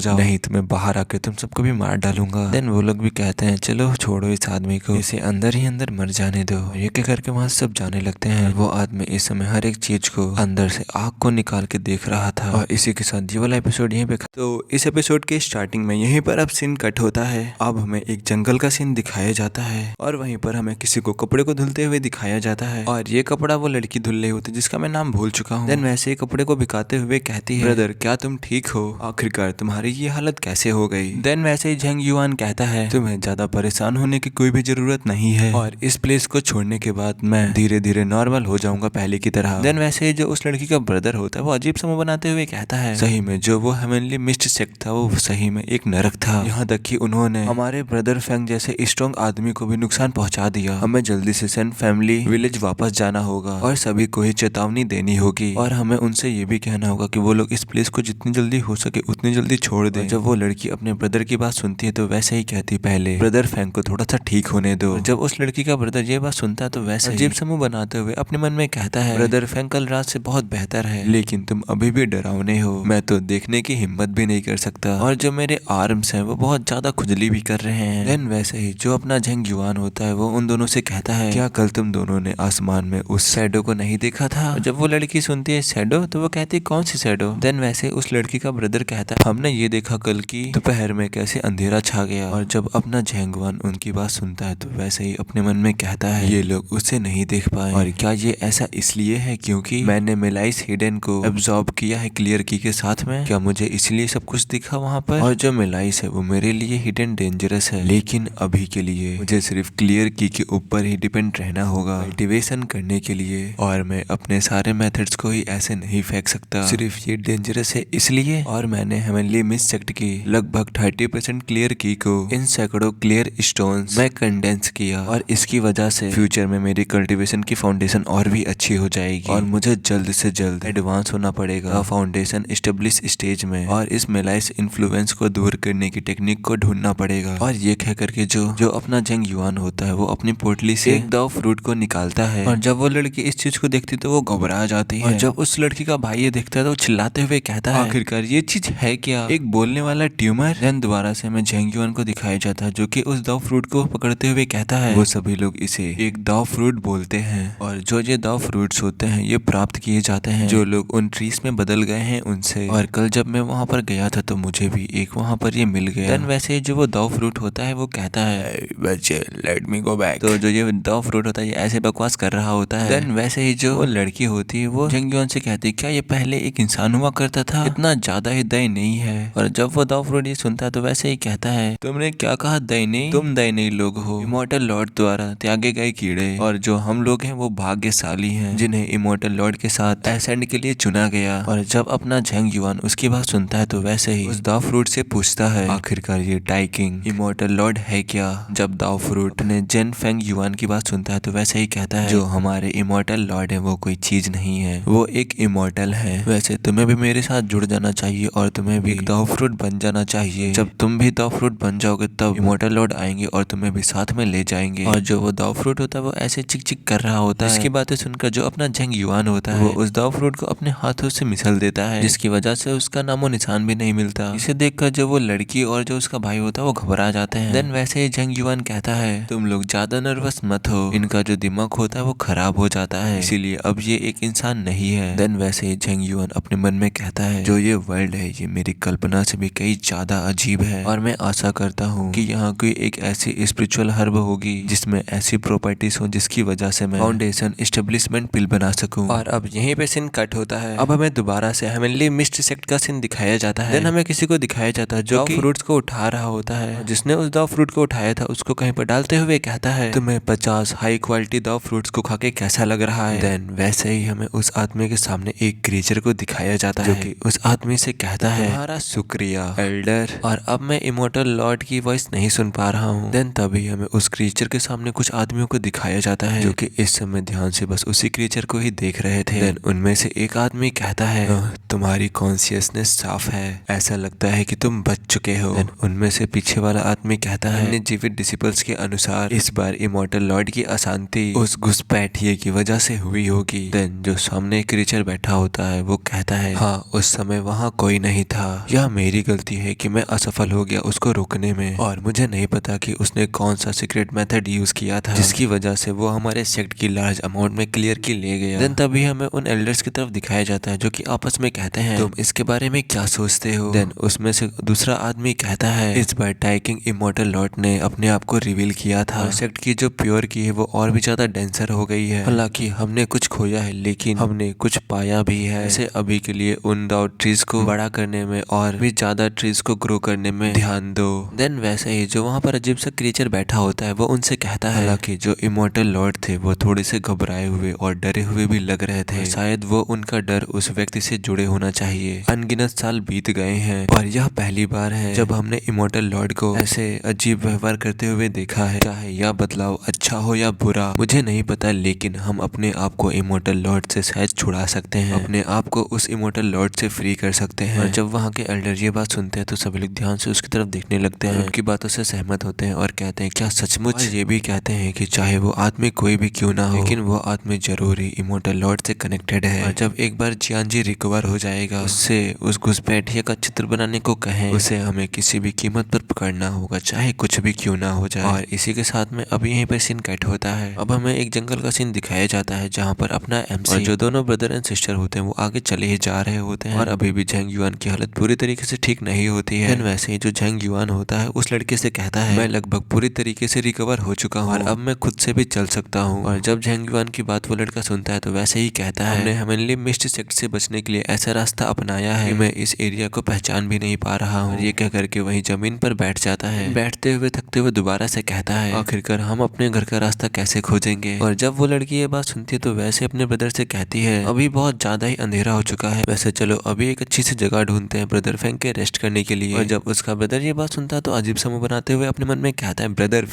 जाओ, नहीं तो मैं बाहर आकर तुम सबको भी मार डालूंगा। देन वो लोग भी कहते हैं, चलो छोड़ो इस आदमी को, इसे अंदर ही अंदर मर जाने दो। ये कह करके वहां सब जाने लगते हैं। वो आदमी इस समय हर एक चीज को अंदर से आग को निकाल के देख रहा था। और इसी के साथ ये वाला एपिसोड यहीं पे तो इस एपिसोड के स्टार्टिंग में यहीं पर अब सीन कट होता है। अब हमें एक जंगल का सीन दिखाया जाता है और वहीं पर हमें किसी को कपड़े को धुलते हुए दिखाया जाता है और ये कपड़ा वो लड़की धुल रही होती है जिसका मैं नाम भूल चुका हूँ। देन वैसे ही कपड़े को भिकाते हुए कहती है, ब्रदर क्या तुम ठीक हो, आखिरकार तुम्हारी ये हालत कैसे हो गई। देन वैसे ही झेंग युआन कहता है, तुम्हें ज्यादा परेशान होने की कोई भी जरूरत नहीं है और इस प्लेस को छोड़ने के बाद मैं धीरे धीरे नॉर्मल हो जाऊंगा पहले की तरह। देन वैसे ही जो उस लड़की का ब्रदर होता है वो अजीब सा मुंह बनाते हुए कहता है, सही में जो वो हेवनली मिस्ट सेक्ट था वो सही में एक नरक था, यहाँ तक कि उन्होंने हमारे ब्रदर फेंग जैसे स्ट्रॉन्ग आदमी को भी नुकसान पहुंचा दिया। हमें जल्दी से सेन फैमिली विलेज वापस जाना होगा और सभी को ही चेतावनी देनी होगी और हमें उनसे ये भी कहना होगा कि वो लोग इस प्लेस को जितनी जल्दी हो सके उतनी जल्दी छोड़ दें। जब वो लड़की अपने ब्रदर की बात सुनती है तो वैसे ही कहती, पहले ब्रदर फेंग को थोड़ा सा ठीक होने दो। जब उस लड़की का ब्रदर ये बात सुनता है तो वैसे अजीब सा मुंह बनाते हुए अपने मन में कहता है, ब्रदर फेंग कल रात से बहुत बेहतर है लेकिन तुम अभी भी डरावने हो, मैं तो देखने की हिम्मत भी नहीं कर सकता और जो मेरे आर्म्स हैं वो बहुत ज्यादा खुजली भी कर रहे हैं। देन वैसे ही जो अपना झेंग युआन होता है वो उन दोनों से कहता है, क्या कल तुम दोनों ने आसमान में उस शैडो को नहीं देखा था। और जब वो लड़की सुनती है शैडो तो वो कहती है, कौन सी शैडो। देन वैसे उस लड़की का ब्रदर कहता है, हमने ये देखा कल की दोपहर में कैसे अंधेरा छा गया। और जब अपना झेंग युआन उनकी बात सुनता है तो वैसे ही अपने मन में कहता है, ये लोग उसे नहीं देख पाए और क्या ये ऐसा इसलिए है क्योंकि मैंने मेलाइस हिडन को एब्जॉर्ब किया है क्लियर की के साथ में, क्या मुझे इसलिए सब कुछ दिखा वहाँ पर। और जो मेलाइस है वो मेरे लिए हिडन डेंजरस है लेकिन अभी के लिए मुझे सिर्फ क्लियर की के ऊपर ही डिपेंड रहना होगा कल्टीवेशन करने के लिए और मैं अपने सारे मेथड्स को ही ऐसे नहीं फेंक सकता, सिर्फ ये डेंजरस है इसलिए। और मैंने हेवनली मिस्ट सेक्ट की लगभग 30% क्लियर की को इन सैकड़ों क्लियर स्टोन्स में कंडेंस किया और इसकी वजह से फ्यूचर में मेरी कल्टीवेशन की फाउंडेशन और भी अच्छी हो जाएगी और मुझे जल्द से जल्द एडवांस होना पड़ेगा फाउंडेशन एस्टेब्लिश स्टेज में और इस मेलाइस इन्फ्लुएंस को दूर करने की टेक्निक को ढूंढना पड़ेगा। और ये कह करके जो अपना झेंग युआन होता है वो अपनी पोटली से एक दाव फ्रूट को निकालता है और जब वो लड़की इस चीज को देखती तो वो घबरा जाती है और जब उस लड़की का भाई ये देखता है तो वो चिल्लाते हुए कहता है, आखिरकार ये चीज है क्या, एक बोलने वाला ट्यूमर। देन दोबारा से हमें झेंग युआन को दिखाया जाता है जो कि उस दाव फ्रूट को पकड़ते हुए कहता है, वो सभी लोग इसे एक दाव फ्रूट बोलते हैं और जो ये दाव फ्रूट्स होते हैं ये प्राप्त किए जाते हैं जो लोग उन ट्रीज में बदल गए हैं उनसे। और कल जब मैं वहां पर गया था तो मुझे भी एक वहां पर ये मिल गया। देन वैसे जो वो दाव फ्रूट होता है वो कहता है, बच्चे लेट मी गो बैक। तो जो ये दाव फ्रूट होता है ये ऐसे बकवास कर रहा होता है। देन वैसे ही जो वो लड़की होती है वो झेंग युआन से कहती है, क्या ये पहले एक इंसान हुआ करता था, इतना ज्यादा ही दयनीय है। और जब वो दाव फ्रूट ये सुनता है तो वैसे ही कहता है, तुमने क्या कहा दयनीय, तुम दयनीय लोग हो, इमॉर्टल लॉर्ड द्वारा त्यागे गए कीड़े और जो हम लोग हैं वो भाग्यशाली हैं जिन्हें इमॉर्टल लॉर्ड के साथ एसेंड के लिए चुना गया। और जब अपना झेंग युआन उसकी बात सुनता है तो वैसे ही उस दाव फ्रूट से पूछता है, आखिरकार ये टाइकिंग इमॉर्टल लॉर्ड है क्या। जब दाव फ्रूट अपने जेन फेंग युआन की बात सुनता है तो वैसे ही कहता है, जो हमारे इमॉर्टल लॉर्ड है वो कोई चीज नहीं है, वो एक इमॉर्टल है। वैसे तुम्हें भी मेरे साथ जुड़ जाना चाहिए और तुम्हें भी एक दाव फ्रूट बन जाना चाहिए। जब तुम भी दाव फ्रूट बन जाओगे तब इमॉर्टल लॉर्ड आएंगे और तुम्हें भी साथ में ले जाएंगे। और जो वो दाव फ्रूट होता है वो ऐसे चिक चिक कर रहा होता है। इसकी बातें सुनकर जो अपना झेंग युआन होता है वो उस दाव फ्रूट को अपने हाथों से मिसल देता है जिसकी वजह से उसका नामो निशान भी नहीं मिलता। इसे देखकर जो वो लड़की और जो उसका भाई होता है वो घबरा जाते हैं। देन वैसे ही झेंग युआन कहता है, तुम लोग ज्यादा नर्वस मत हो, इनका जो दिमाग होता है वो खराब हो जाता है इसीलिए अब ये एक इंसान नहीं है। देन वैसे ही झेंग युआन अपने मन में कहता है, जो ये वर्ल्ड है ये मेरी कल्पना से भी कई ज्यादा अजीब है और मैं आशा करता हूँ कि यहाँ कोई एक ऐसी स्पिरिचुअल हर्ब होगी जिसमें ऐसी प्रॉपर्टीज हो जिसकी वजह से मैं फाउंडेशन एस्टेब्लिशमेंट पिल बना सकूं। और अब यहीं पे सीन कट होता है। अब हमें दोबारा से हेवनली मिस्ट सेक्ट का सीन दिखाया जाता है। देन हमें किसी को दिखाया जाता है जो कि फ्रूट्स को उठा रहा होता है। जिसने उस दाव फ्रूट को को उठाया था उसको कहीं पर डालते हुए कहता है, तुम्हें 50 हाई क्वालिटी दो फ्रूट्स को खा के कैसा लग रहा है। देन वैसे ही हमें उस आदमी के सामने एक क्रीचर को दिखाया जाता है जो कि उस आदमी से कहता है, तुम्हारा शुक्रिया एल्डर। और अब मैं इमोर्टल लॉर्ड की वॉइस नहीं सुन पा रहा हूँ। देन तभी हमें उस क्रीचर के सामने कुछ आदमियों को दिखाया जाता है जो कि इस समय ध्यान से बस उसी क्रीचर को ही देख रहे थे। देन उनमें से एक आदमी कहता है, तुम्हारी कॉन्शियसनेस साफ है, ऐसा लगता है कि तुम बच चुके हो। देन उनमें से पीछे वाला आदमी कहता है, अपने जीवित डिसिपल्स के अनुसार इस बार इमोर्टल लॉर्ड की अशांति उस घुसपैठिए की वजह से हुई होगी। देन जो सामने क्रीचर बैठा होता है वो कहता है, हाँ उस समय वहाँ कोई नहीं था, यह मेरी गलती है कि मैं असफल हो गया उसको रोकने में, और मुझे नहीं पता कि उसने कौन सा सीक्रेट मेथड यूज किया था जिसकी वजह से वो हमारे सेक्ट की लार्ज अमाउंट में क्लियर की ले गया। देन तभी हमें उन एल्डर्स की तरफ दिखाया जाता है जो कि आपस में कहते हैं, तुम इसके बारे में क्या सोचते हो। देन उसमें से दूसरा आदमी कहता है, इस बार टाइकिंग इमोर्टल लॉर्ड ने अपने आप को रिवील किया था और सेक्ट की जो प्योर की है वो और भी ज्यादा डेंसर हो गई है। हालांकि हमने कुछ खोया है लेकिन हमने कुछ पाया भी है। ऐसे अभी के लिए उन दो ट्रीज को बड़ा करने में और भी ज्यादा ट्रीज को ग्रो करने में ध्यान दो। देन वैसे ही जो वहाँ पर अजीब सा क्रीचर बैठा होता है वो उनसे कहता है, हालांकि जो इमोर्टल लॉर्ड थे वो थोड़े से घबराए हुए और डरे हुए भी लग रहे थे, शायद वो उनका डर उस व्यक्ति से जुड़े होना चाहिए। अनगिनत साल बीत गए हैं और यह पहली बार है जब हमने इमोर्टल लॉर्ड को ऐसे अजीब व्यवहार करते हुए देखा है। चाहे यह बदलाव अच्छा हो या बुरा मुझे नहीं पता, लेकिन हम अपने आप को इमोर्टल लॉर्ड से शायद छुड़ा सकते हैं, अपने आप को उस इमोर्टल लॉर्ड से फ्री कर सकते हैं। और जब वहाँ के एल्डर ये बात सुनते हैं तो सभी लोग ध्यान से उसकी तरफ देखने लगते हैं, उनकी बातों से सहमत होते हैं और कहते हैं, क्या सचमुच। ये भी कहते हैं कि चाहे वो आदमी कोई भी क्यों ना हो लेकिन वो आदमी जरूर ही इमोर्टल लॉर्ड से कनेक्टेड है। और जब एक बार जियांजी रिकवर हो जाएगा उससे उस घुसपैठिए का चित्र बनाने को कहें, उसे हमें किसी भी कीमत पर पकड़ना होगा चाहे कुछ भी क्यों ना हो जाए। और इसी के साथ में अभी यहीं पर सीन कट होता है। अब हमें एक जंगल का सीन दिखाया जाता है जहाँ पर अपना एमसी और जो दोनों ब्रदर एंड सिस्टर होते हैं वो आगे चले ही जा रहे होते हैं और अभी भी झेंग युआन की हालत पूरी तरीके से ठीक नहीं होती है। वैसे ही जो झेंग युआन होता है उस लड़के से कहता है, मैं लगभग पूरी तरीके से रिकवर हो चुका हूँ और अब मैं खुद से भी चल सकता हूँ। और जब झेंग युआन की बात वो लड़का सुनता है तो वैसे ही कहता है, हमने हेवनली मिस्ट सेक्ट से बचने के लिए ऐसा रास्ता अपनाया है कि मैं इस एरिया को पहचान भी नहीं पा रहा हूँ। ये कह करके वही जमीन पर बैठ जाता है। बैठते हुए थकते हुए दोबारा से कहता है, आखिरकार हम अपने घर का रास्ता कैसे खोजेंगे। और जब वो लड़की ये बात सुनती है तो वैसे अपने ब्रदर से कहती है, अभी बहुत ज्यादा ही अंधेरा हो चुका है, वैसे चलो अभी एक अच्छी सी जगह ढूंढते हैं ब्रदर फैंग के रेस्ट करने के लिए। और जब उसका ब्रदर ये बात सुनता है तो अजीब सा मुंह बनाते हुए अपने मन में कहता है, ब्रदर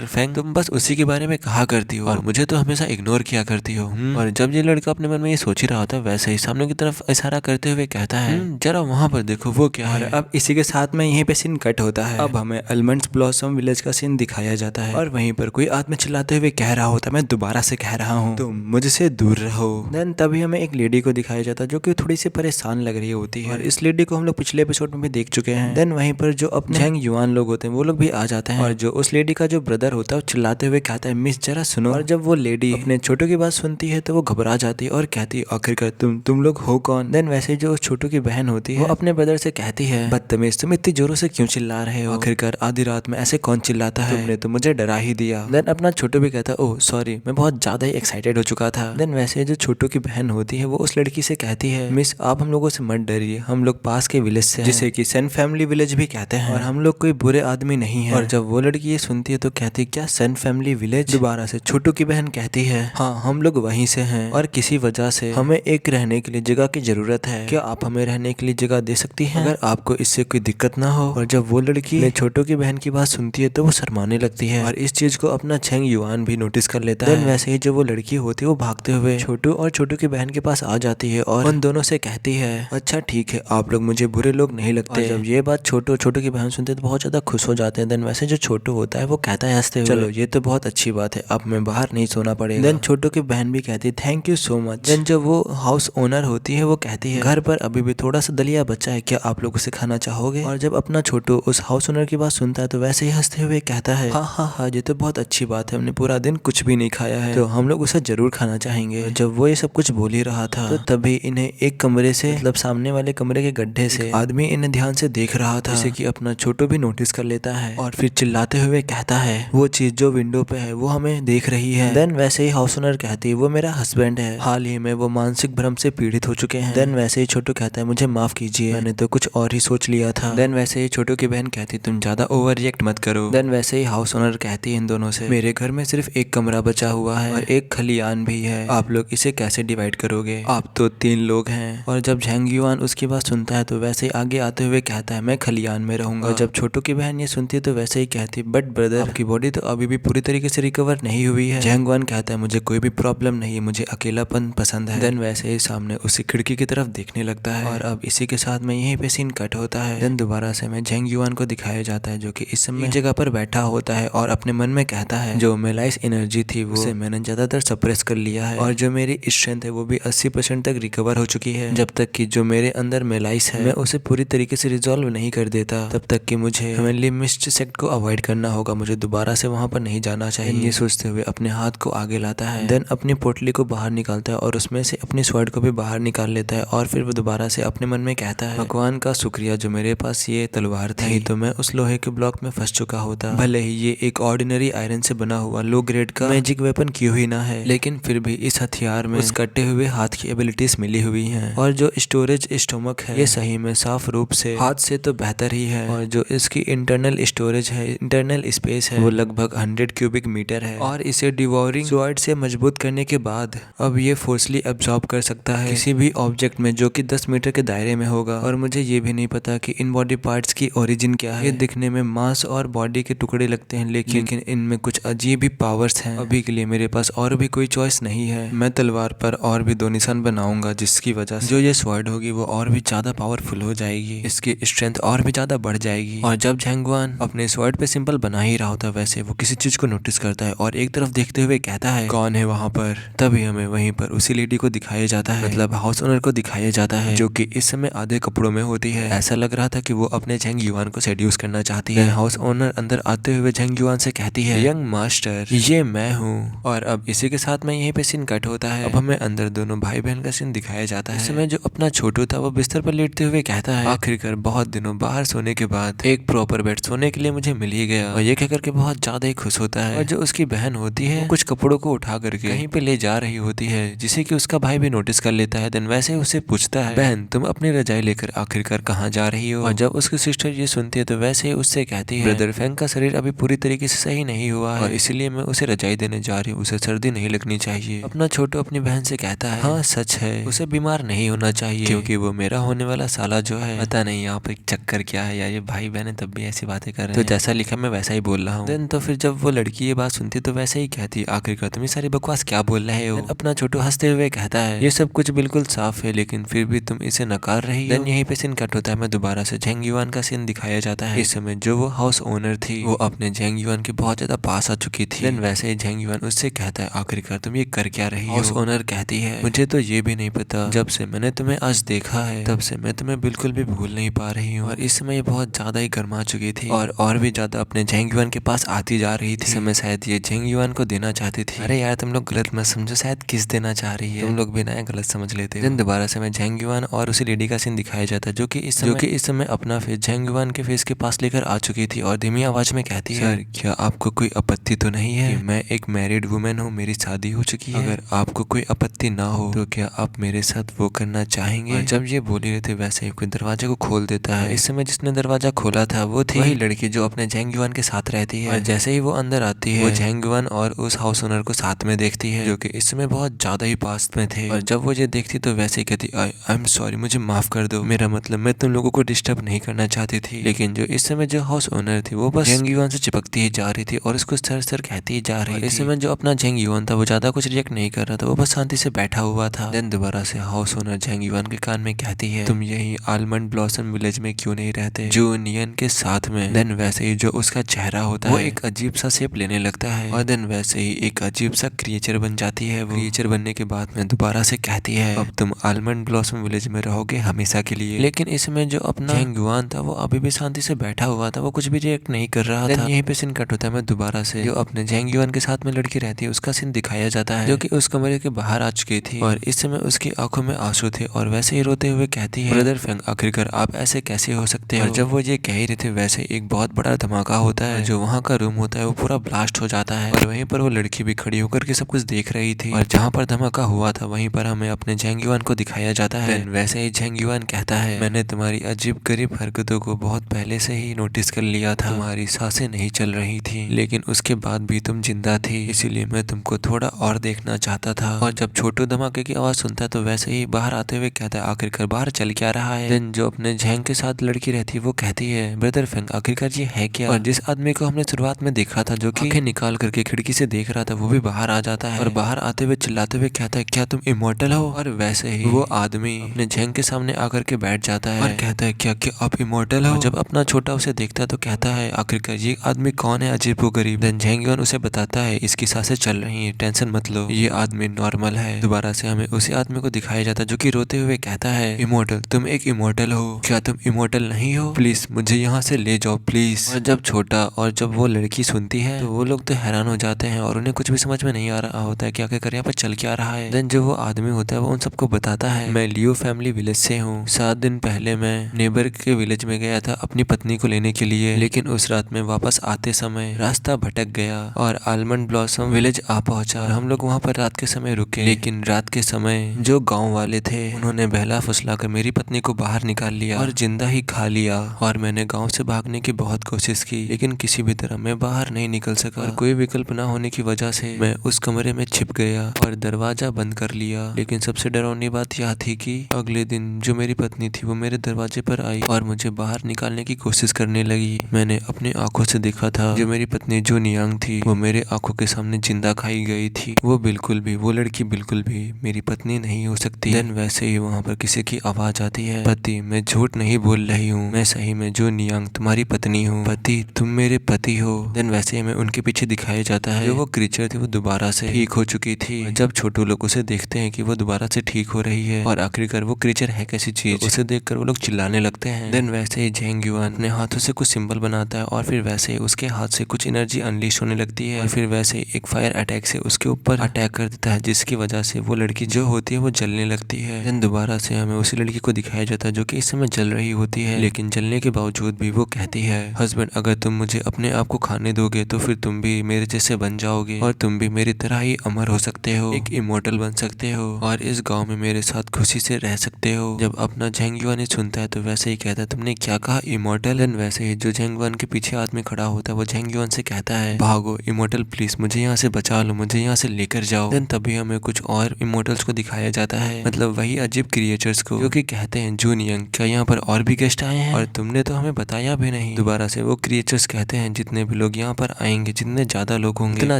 फैंग तुम बस उसी के बारे में कहा करती हो और मुझे तो हमेशा इग्नोर किया करती हो। और जब ये लड़का अपने मन में ये सोच ही रहा होता है वैसे ही सामने की तरफ इशारा करते हुए कहता है, जरा वहां पर देखो वो क्या है। अब इसी के साथ में यहीं पे सीन कट होता है। अब हमें अलमंड्स ब्लॉसम विलेज का सीन दिखाया जाता है और वहीं पर कोई आदमी चिल्लाते हुए कह रहा होता है, मैं दोबारा से कह रहा हूँ तुम मुझसे दूर रहो। देन तभी हमें एक लेडी को दिखाया जाता है जो कि थोड़ी सी परेशान लग रही होती है और इस लेडी को हम लोग पिछले एपिसोड में भी देख चुके हैं। देन वहीं पर जो अपने झेंग युआन लोग होते हैं वो लोग भी आ जाते हैं और जो उस लेडी का जो ब्रदर होता है वो चिल्लाते हुए कहता है, मिस जरा सुनो। और जब वो लेडी अपने छोटू की बात सुनती है तो वो घबरा जाती है और कहती है, आखिरकार तुम लोग हो कौन। देन वैसे जो छोटू की बहन होती है वो अपने ब्रदर से कहती है, बदतमीज तुम इतनी जोरों से क्यों चिल्ला रहे हो, आखिरकार आधी रात में ऐसे कौन चिल्लाता है, तुमने तो मुझे डरा ही दिया। देन अपना छोटू भी कहता है, ओह सॉरी मैं बहुत ज्यादा ही एक्साइटेड हो चुका था। देन वैसे जो छोटू की बहन होती है वो उस लड़की से कहती है, मिस आप हम लोगों से मत डरिए, हम लोग पास के विलेज से हैं जिसे कि सन फैमिली विलेज भी कहते हैं और हम लोग कोई बुरे आदमी नहीं है। और जब वो लड़की ये सुनती है तो कहती है, क्या सन फैमिली विलेज। दोबारा से छोटू की बहन कहती है, हाँ हम लोग वहीं से हैं और किसी वजह से हमें एक रहने के लिए जगह की जरूरत है, क्या आप हमें रहने के लिए जगह दे सकती हैं अगर आपको इससे कोई दिक्कत ना हो। और जब वो लड़की छोटू की बहन की बात सुनती है तो वो शर्माने लगती है और इस चीज को अपना झेंग युआन भी नोटिस कर लेता है। वैसे ही जो वो लड़की होती है वो भागते हुए छोटू और छोटू की बहन के पास आ जाती है और उन दोनों से कहती है, अच्छा ठीक है आप लोग मुझे बुरे लोग नहीं लगते। जब ये बात छोटू की बहन सुनते हैं तो बहुत ज्यादा खुश हो जाते हैं। देन वैसे जो छोटू होता है वो कहता है हंसते हुए, चलो ये तो बहुत अच्छी बात है, अब मैं बाहर नहीं सोना पड़ेगा। देन छोटू की बहन भी कहती है, thank you so much. Then जब वो हाउस ओनर होती है वो कहती है, घर पर अभी भी थोड़ा सा दलिया बचा है, क्या आप लोग उसे खाना चाहोगे। और जब अपना छोटू उस हाउस ओनर की बात सुनता है तो वैसे ही हंसते हुए कहता है, हाँ ये तो बहुत अच्छी बात है, हमने पूरा दिन कुछ भी नहीं खाया है तो हम लोग उसे जरूर खाना चाहेंगे। जब वो ये सब कुछ बोल ही रहा था तो तभी इन्हें एक कमरे से मतलब सामने वाले कमरे के गड्ढे से आदमी इन्हें ध्यान से देख रहा था, जिसे कि अपना छोटू भी नोटिस कर लेता है और फिर चिल्लाते हुए कहता है, वो चीज जो विंडो पे है वो हमें देख रही है। देन वैसे ही हाउस ओनर कहती है, वो मेरा हस्बैंड है, हाल ही में वो मानसिक भ्रम से पीड़ित हो चुके हैं। देन वैसे ही छोटू कहता है, मुझे माफ कीजिए मैंने तो कुछ और ही सोच लिया था। देन वैसे ही छोटू की बहन कहती, तुम ज्यादा ओवर रिएक्ट मत करो। देन वैसे ही हाउस ओनर कहती है इन दोनों से, मेरे घर में सिर्फ एक कमरा बचा हुआ है और एक खलियान भी है, आप लोग इसे कैसे डिवाइड करोगे, आप तो 3 लोग हैं। और जब झेंग युआन उसकी बात सुनता है तो वैसे ही आगे आते हुए कहता है मैं खलियान में रहूंगा। और जब छोटू की बहन ये सुनती है तो वैसे ही कहती है बट ब्रदर आपकी बॉडी तो अभी भी पूरी तरीके से रिकवर नहीं हुई है। झेंग युआन कहता है मुझे कोई भी प्रॉब्लम नहीं है, मुझे अकेलापन पसंद है। देन वैसे ही सामने उसी खिड़की की तरफ देखने लगता है और अब इसी के साथ में यहीं पे सीन कट होता है। देन दोबारा से मैं झेंग युआन को दिखाया जाता है जो कि इस समय जगह पर बैठा होता है और अपने मन में कहता है जो मेलाइस एनर्जी थी वो उसे मैंने ज्यादातर सप्रेस कर लिया है और जो मेरी स्ट्रेंथ है वो भी 80% तक रिकवर हो चुकी है। जब तक कि जो मेरे अंदर मेलाइस है मैं उसे पूरी तरीके से रिजॉल्व नहीं कर देता तब तक कि मुझे हेवनली मिस्ट सेक्ट को अवॉइड करना होगा, मुझे दोबारा से वहां पर नहीं जाना चाहिए। ये सोचते हुए अपने हाथ को आगे लाता है, देन अपनी पोटली को बाहर निकालता है और उसमें से अपनी स्वॉर्ड को भी बाहर निकाल लेता है और फिर वो दोबारा से अपने मन में कहता है भगवान का शुक्रिया जो मेरे पास ये तलवार थी, तो मैं उस लोहे के ब्लॉक में फंस चुका होता। भले ही ये एक ऑर्डिनरी आयरन से बना हुआ लो ग्रेड का मैजिक वेपन क्यों ही ना है, लेकिन फिर भी इस हथियार में उस कटे हुए हाथ की एबिलिटीज मिली हुई हैं और जो स्टोरेज स्टोमक है ये सही में साफ रूप से हाथ से तो बेहतर ही है और जो इसकी इंटरनल स्टोरेज है, इंटरनल स्पेस है वो लगभग 100 क्यूबिक मीटर है और इसे डिवोरिंग स्वॉर्ड से मजबूत करने के बाद अब ये फोर्सली एब्जॉर्ब कर सकता है किसी भी ऑब्जेक्ट में जो कि 10 मीटर के दायरे में होगा। और मुझे ये भी नहीं पता कि इन बॉडी पार्ट्स की ओरिजिन क्या है, ये दिखने में मांस और बॉडी के टुकड़े लगते हैं लेकिन इनमें कुछ अजीब ही पावर्स हैं। अभी के लिए मेरे पास और भी कोई चॉइस नहीं है, मैं तलवार पर और भी 2 निशान बनाऊंगा जिसकी वजह से जो ये स्वॉर्ड होगी वो और भी ज्यादा पावरफुल हो जाएगी, इसकी स्ट्रेंथ और भी ज्यादा बढ़ जाएगी। और जब झेंग युआन अपने स्वॉर्ड पे सिंपल बना ही रहा होता वैसे वो किसी चीज को नोटिस करता है और एक तरफ देखते हुए कहता है कौन है वहां पर। तभी हमें वहीं पर उसी लेडी को दिखाया जाता है, मतलब हाउस ओनर को दिखाया जाता है जो कि इस समय आधे कपड़ों में होती है। ऐसा लग रहा था कि वो अपने झेंग युआन को सेड्यूस करना चाहती है। हाउस ओनर अंदर आते हुए झेंग युआन से कहती है यंग मास्टर ये मैं हूँ। और अब इसी के साथ में यहीं पे सीन कट होता है। अब हमें अंदर दोनों भाई बहन का सीन दिखाया जाता है। इस समय जो अपना छोटू था वो बिस्तर पर लेटते हुए कहता है आखिरकार बहुत दिनों बाहर सोने के बाद एक प्रॉपर बेड सोने के लिए मुझे मिल ही गया। और ये कहकर के बहुत ज्यादा ही खुश होता है। और जो उसकी बहन होती है वो कुछ कपड़ों को उठा करके कहीं पे ले जा रही होती है जिसे कि उसका भाई भी नोटिस कर लेता है। देन वैसे उसे पूछता है बहन तुम अपनी रजाई लेकर आखिरकार कहाँ जा रही हो। और जब उसकी सिस्टर ये सुनती है तो वैसे ही उससे कहती है ब्रदर फेंग का शरीर अभी पूरी तरीके से सही नहीं हुआ है और इसलिए मैं उसे रजाई देने जा रही हूँ, उसे सर्दी नहीं लगनी चाहिए। अपना छोटू अपनी बहन से कहता है हाँ सच है उसे बीमार नहीं होना चाहिए क्योंकि वो मेरा होने वाला साला जो है। पता नहीं यहाँ पे चक्कर क्या है यार, ये भाई बहन तब भी ऐसी बातें कर रहे हैं, तो जैसा लिखा मैं वैसा ही बोल रहा हूँ। देन तो फिर जब वो लड़की ये बात सुनती तो वैसे ही कहती है आखिरकार तुम ये सारी बकवास क्या बोल रहे हो। अपना छोटू हंसते हुए कहता है ये सब कुछ बिल्कुल साफ है लेकिन फिर भी तुम इसे नकार रही हो। देन यहीं पे सीन कट होता है। मैं दोबारा से झेंग युआन का सीन दिखाया जाता है। इस समय जो वो हाउस ओनर थी वो अपने झेंग युआन के बहुत ज्यादा पास आ चुकी थी। देन वैसे ही झेंग युआन उससे कहता है आखिरकार तुम ये कर क्या रही हो। हाउस ओनर कहती है मुझे तो ये भी नहीं पता, जब से मैंने तुम्हें आज देखा है तब से मैं तुम्हें बिल्कुल भी भूल नहीं पा रही हूँ। और इस समय ये बहुत ज्यादा ही गर्मा चुकी थी और भी ज्यादा अपने झेंग युआन के पास आती जा रही थी। इस समय शायद ये झेंग युआन को देना चाहती थी। अरे यार तुम लोग गलत मत समझो, शायद किस देना चाह रही है, तुम लोग भी ना गलत समझ लेते हो। दोबारा से मैं झेंग युआन और उसी लेडी का सीन दिखाया जाता है जो कि इस समय अपना फेस झेंग युआन के फेस के पास लेकर आ चुकी थी और धीमी आवाज में कहती है सर क्या आपको कोई आपत्ति तो नहीं है कि मैं एक मैरिड वुमेन हूँ, मेरी शादी हो चुकी है, अगर आपको कोई आपत्ति ना हो तो क्या आप मेरे साथ वो करना चाहेंगे। और जब ये बोल रहे थे वैसे ही कोई दरवाजे को खोल देता है। इस समय जिसने दरवाजा खोला था वो थी वही लड़की जो अपने झेंग युआन के साथ रहती है। और जैसे ही वो अंदर आती है वो झेंग युआन और उस हाउस ओनर को साथ में देखती है जो कि इस समय बहुत ज्यादा ही पास में थे। और जब वो ये देखती तो वैसे ही कहती आई एम सॉरी मुझे माफ कर दो, मेरा मतलब मैं तुम लोगों को डिस्टर्ब नहीं करना चाहती थी। लेकिन जो इस समय जो हाउस ओनर थी वो बस झेंग युआन से चिपकती ही जा रही थी और उसको सर सर कहती ही जा रही थी। इस समय जो अपना झेंग युआन था वो ज्यादा कुछ रिएक्ट नहीं कर रहा था, वो बस शांति से बैठा हुआ था। देन दोबारा से हाउस ओनर झेंग युआन के कान में कहती है तुम यही आलमंड ब्लॉसम विलेज में क्यों नहीं रहते जो नियन के साथ में। देन वैसे ही जो उसका चेहरा होता है वो एक अजीब सा शेप लेने लगता है और देन वैसे ही एक अजीब सा क्रिएचर बन जाती है। वो क्रिएचर बनने के बाद में दोबारा से कहती है अब तुम आलमंड ब्लॉसम विलेज में रहोगे हमेशा के लिए। लेकिन इसमें जो अपना झेंग युआन था वो अभी भी शांति से बैठा हुआ था, वो कुछ भी रिएक्ट नहीं कर रहा था। यहीं पे सीन कट होता है। मैं दोबारा से जो अपने झेंग युआन के साथ में लड़की रहती है उसका सीन दिखाया जाता है जो कि उस कमरे के बाहर आ चुकी थी और इस समय उसकी आंखों में आंसू थे और वैसे ही रोते हुए कहती है ब्रदर फेंग आखिरकार आप ऐसे कैसे हो सकते हो। और जब वो ये कह ही रहे थे वैसे एक बहुत बड़ा धमाका होता है, जो वहाँ का रूम होता है वो पूरा ब्लास्ट हो जाता है और वहीं पर वो लड़की भी खड़ी होकर के सब कुछ देख रही थी। और जहाँ पर धमाका हुआ था वहीं पर हमें अपने झेंग युआन को दिखाया जाता है। वैसे ही झेंग युआन कहता है मैंने तुम्हारी अजीब गरीब हरकतों को बहुत पहले से ही नोटिस कर लिया गया था, तुम्हारी सांसें नहीं चल रही थी, लेकिन उसके बाद भी तुम जिंदा थी, इसीलिए मैं तुमको थोड़ा और देखना चाहता था। और जब छोटू धमाके की आवाज सुनता है तो वैसे ही बाहर आते हुए कहता है आखिरकार बाहर चल क्या रहा है। देन जो अपने झैंग के साथ लड़की रहती है वो कहती है ब्रदर फेंग आखिरकार ये है क्या। और जिस आदमी को हमने शुरुआत में देखा था जो कि आंखें निकाल करके खिड़की से देख रहा था वो भी बाहर आ जाता है और बाहर आते हुए चिल्लाते हुए कहता है क्या तुम इमोर्टल हो। और वैसे ही वो आदमी अपने झैंग के सामने आकर के बैठ जाता है और कहता है क्या आप इमोर्टल हो। जब अपना छोटा उसे देखता है तो कहता है आखिरकार ये आदमी कौन है अजीबोगरीब। देन झैंग युआन उसे बताता है इसकी सांसें चल रही है, टेंशन मत लो, ये आदमी नॉर्मल है। दोबारा से हमें उसी आदमी को दिखाया जाता है जो कि रोते हुए कहता है इमोर्टल, तुम एक इमोर्टल हो, क्या तुम इमोर्टल नहीं हो, प्लीज मुझे यहाँ से ले जाओ प्लीज। और जब छोटा और जब वो लड़की सुनती है तो वो लोग तो हैरान हो जाते हैं और उन्हें कुछ भी समझ में नहीं आ रहा होता है कि आखिरकार यहाँ पर चल क्या रहा है। देन जो वो आदमी होता है वो उन सबको बताता है मैं लियो फैमिली विलेज से हूँ, 7 दिन पहले मैं नेबर के विलेज में गया था अपनी पत्नी को लेने के लिए, लेकिन उस रात में वापस आते समय रास्ता भटक गया और आलमंड ब्लॉसम विलेज आ पहुंचा। हम लोग वहाँ पर रात के समय रुके, लेकिन रात के समय जो गांव वाले थे उन्होंने बहला फुसला कर मेरी पत्नी को बाहर निकाल लिया और जिंदा ही खा लिया। और मैंने गांव से भागने की बहुत कोशिश की लेकिन किसी भी तरह मैं बाहर नहीं निकल सका और कोई विकल्प ना होने की वजह से मैं उस कमरे में छिप गया और दरवाजा बंद कर लिया। लेकिन सबसे डरावनी बात यह थी कि अगले दिन जो मेरी पत्नी थी वो मेरे दरवाजे पर आई और मुझे बाहर निकालने की कोशिश करने लगी। मैंने अपनी आंखों से देखा था जो मेरी पत्नी जो नियांग थी वो मेरे आंखों के सामने जिंदा खाई गई थी। वो लड़की बिल्कुल भी मेरी पत्नी नहीं हो सकती। देन वैसे ही वहाँ पर किसी की आवाज आती है पति, मैं झूठ नहीं बोल रही हूँ, मैं सही में जो नियांग तुम्हारी पत्नी हूँ, पति तुम मेरे पति हो। देन वैसे ही हमें उनके पीछे दिखाया जाता है जो वो क्रीचर थी वो दोबारा से ठीक हो चुकी थी। जब छोटू लोग उसे देखते हैं कि वो दोबारा से ठीक हो रही है और आखिरकार वो क्रीचर है कैसी चीज, तो उसे देखकर वो लोग चिल्लाने लगते हैं। देन वैसे ही झैंग युआन अपने हाथों से कुछ सिंबल बनाता है और फिर वैसे ही उसके हाथ से कुछ एनर्जी अनलीश होने लगती है और फिर वैसे ही एक फायर अटैक से उसके ऊपर अटैक कर देता है जिसकी वजह से वो लड़की जो होती है वो जलने लगती है। देन दोबारा से हमें उसी लड़की को दिखाया जाता है जो कि इस समय जल रही होती है, लेकिन जलने के बावजूद भी वो कहती है हस्बैंड अगर तुम मुझे अपने आप को खाने दोगे तो फिर तुम भी मेरे जैसे बन जाओगे और तुम भी मेरी तरह ही अमर हो सकते हो, एक इमोर्टल बन सकते हो और इस गाँव में मेरे साथ खुशी से रह सकते हो। जब अपना झैंग युआन सुनता है तो वैसे ही कहता है तुमने क्या कहा इमोर्टल। देन वैसे ही जो झैंग युआन के पीछे आदमी खड़ा होता है वो झैंग युआन से कहता है भागो इमोर्टल प्लीज मुझे यहाँ से बचा लो, मुझे यहाँ से लेकर जाओ। देन तभी हमें कुछ और इमोर्टल्स को दिखाया जाता है, मतलब वही अजीब क्रिएचर्स को जो कि कहते हैं जून यंग क्या यहाँ पर और भी गेस्ट आए हैं और तुमने तो हमें बताया भी नहीं। दोबारा से वो क्रिएचर्स कहते हैं जितने भी लोग यहाँ पर आएंगे जितने ज्यादा लोग होंगे उतना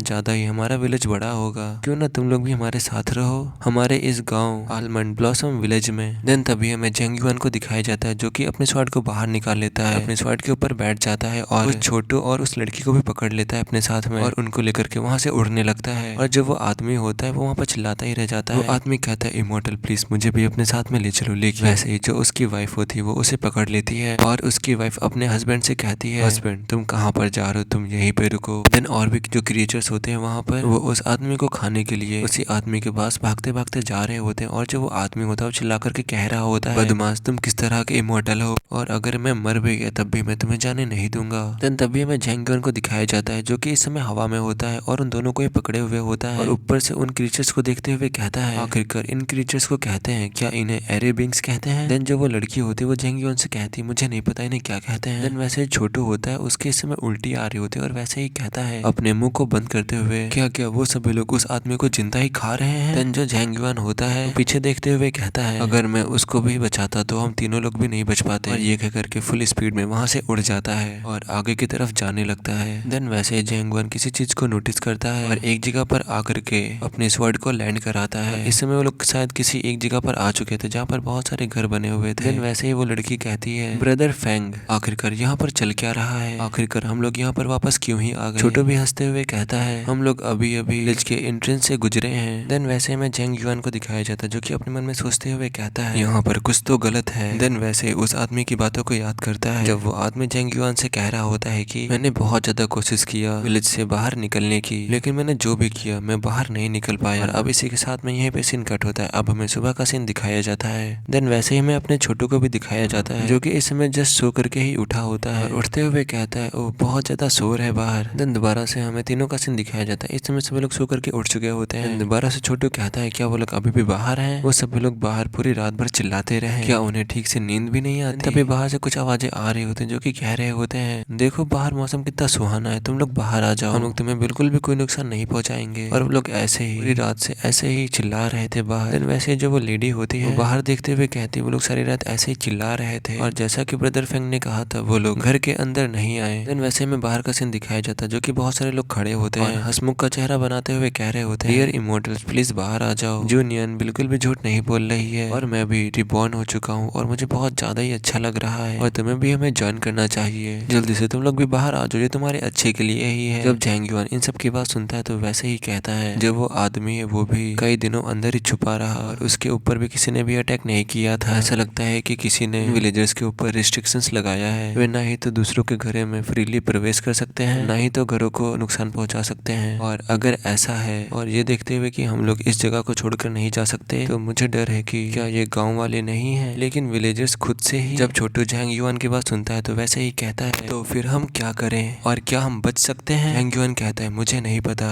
ज्यादा ही हमारा विलेज बड़ा होगा, क्यों ना तुम लोग भी हमारे साथ रहो हमारे इस गाँव आलमंड ब्लॉसम विलेज में। देन तभी हमें झैंग युआन को दिखाया जाता है जो कि अपने स्वॉर्ड को बाहर निकाल लेता है, अपने स्वॉर्ड के ऊपर बैठ जाता है और उस छोटू और उस लड़की को भी पकड़ लेता है अपने साथ में और उनको लेकर के वहां से उड़ने लगता है। और जब वो आदमी होता है वो वहाँ पर चिल्लाता ही रह जाता है। वो आदमी कहता है इमोर्टल प्लीज मुझे भी अपने साथ में ले चलो, लेकिन वैसे ही जो उसकी वाइफ होती है वो उसे पकड़ लेती है और उसकी वाइफ अपने हस्बैंड से कहती है हस्बैंड तुम कहाँ पर जा रहे हो, तुम यहीं पे रुको। देन और भी जो क्रिएचर्स होते हैं वहाँ पर वो उस आदमी को खाने के लिए उसी आदमी के पास भागते भागते जा रहे होते हैं और जो वो आदमी होता है वो चिल्ला करके कह रहा होता है बदमाश तुम किस तरह के इमोर्टल हो और अगर मैं मर भी गया तब भी मैं तुम्हें जाने नहीं दूंगा। देन तभी हमें झैंग युआन को दिखाया जाता है जो कि इस समय हवा में होता है और उन दोनों को ही पकड़े हुए होता है और ऊपर से उन क्रीचर्स को देखते हुए कहता है आखिरकार इन क्रीचर्स को कहते हैं क्या इन्हें एरे बिंग्स कहते हैं। देन जो वो लड़की होती है वो झैंग युआन से कहती है मुझे नहीं पता इन्हें क्या कहते हैं। देन वैसे छोटू होता है उसके इस समय उल्टी आ रही होती है और वैसे ही कहता है अपने मुंह को बंद करते हुए क्या क्या वो सभी लोग उस आदमी को जिंदा ही खा रहे हैं। देन जो झैंग युआन होता है पीछे देखते हुए कहता है अगर मैं उसको भी बचाता तो हम तीनों लोग भी नहीं बच पाते और ये कहकर के फुल स्पीड में वहां से उड़ जाता है और आगे की तरफ जाने लगता है। देन वैसे झैंग युआन किसी चीज को नोटिस करता है और एक जगह पर आकर के अपने स्वॉर्ड को लैंड कराता है। इस समय वो लोग शायद किसी एक जगह पर आ चुके थे जहाँ पर बहुत सारे घर बने हुए थे। देन वैसे ही वो लड़की कहती है ब्रदर फेंग आखिरकार यहाँ पर चल क्या रहा है, आखिरकार हम लोग यहाँ पर वापस क्यों ही आ गए। छोटू भी हंसते हुए कहता है हम लोग अभी अभी विलेज के एंट्रेंस से गुजरे हैं। देन वैसे में झैंग युआन को दिखाया जाता है जो कि अपने मन में सोचते हुए कहता है यहाँ पर कुछ तो गलत है। देन वैसे उस आदमी की बातों को याद करता है जब वो आदमी झैंग युआन से कह रहा होता है कि मैंने बहुत ज्यादा कोशिश किया विलेज से बाहर निकलने की, लेकिन मैंने जो भी किया मैं बाहर नहीं निकल पाया। और अब इसी के साथ में यहीं पे सीन कट होता है। अब हमें सुबह का सीन दिखाया जाता है। देन वैसे ही हमें अपने छोटू को भी दिखाया जाता है जो कि इस समय जस्ट सो करके ही उठा होता है और उठते हुए कहता है ओ बहुत ज्यादा शोर है बाहर। देन दोबारा से हमें तीनों का सीन दिखाया जाता है। इस समय सभी लोग सो करके उठ चुके होते हैं। दोबारा से छोटू कहता है क्या वो लोग अभी भी बाहर हैं? वो सभी लोग बाहर पूरी रात भर चिल्लाते रहे, क्या उन्हें ठीक से नींद भी नहीं आती? तभी बाहर से कुछ आवाजें आ रही होती हैं जो कि कह रहे होते हैं, देखो बाहर मौसम कितना सुहाना है, तुम लोग बाहर आ जाओ, हम लोग तुम्हें बिल्कुल भी कोई नुकसान नहीं पहुंचाएंगे। और वो लोग ऐसे ही पूरी रात से ऐसे ही चिल्ला रहे थे बाहर। देन वैसे जो वो लेडी होती है वो बाहर देखते हुए कहती है वो लोग सारी रात ऐसे ही चिल्ला रहे थे, और जैसा कि ब्रदर फेंग ने कहा था वो लोग घर के अंदर नहीं आए। देन वैसे में बाहर का सीन दिखाया जाता जो कि बहुत सारे लोग खड़े होते हैं, हंसमुख का चेहरा बनाते हुए कह रहे होते हैं, डियर इमोर्टल्स प्लीज बाहर आ जाओ, जूनियन बिल्कुल भी झूठ नहीं बोल रही है, और मैं भी रिबॉर्न हो चुका हूँ और मुझे बहुत ज्यादा ही अच्छा लग रहा है, और तुम्हें भी हमें ज्वाइन करना चाहिए, जल्दी से तुम लोग भी बाहर आ जाओ, ये तुम्हारे अच्छे के लिए ही है। जब झांग युआन इन सब की बात सुनता है तो वैसे ही कहता है जब वो आदमी है वो भी कई दिनों अंदर ही छुपा रहा और उसके ऊपर भी किसी ने भी अटैक नहीं किया था। ऐसा लगता है कि किसी ने विलेजर्स के ऊपर रिस्ट्रिक्शंस लगाया है, वे ना ही तो दूसरों के घरों में फ्रीली प्रवेश कर सकते हैं, ना ही तो घरों को नुकसान पहुंचा सकते हैं। और अगर ऐसा है और ये देखते हुए कि हम लोग इस जगह को छोड़कर नहीं जा सकते, तो मुझे डर है कि क्या ये गाँव वाले नहीं है। लेकिन विलेजर्स खुद से ही जब छोटू झांग युआन की बात सुनता है तो वैसे ही कहता है तो फिर हम क्या करें और क्या हम बच सकते हैं। झांग युआन कहता है मुझे नहीं पता।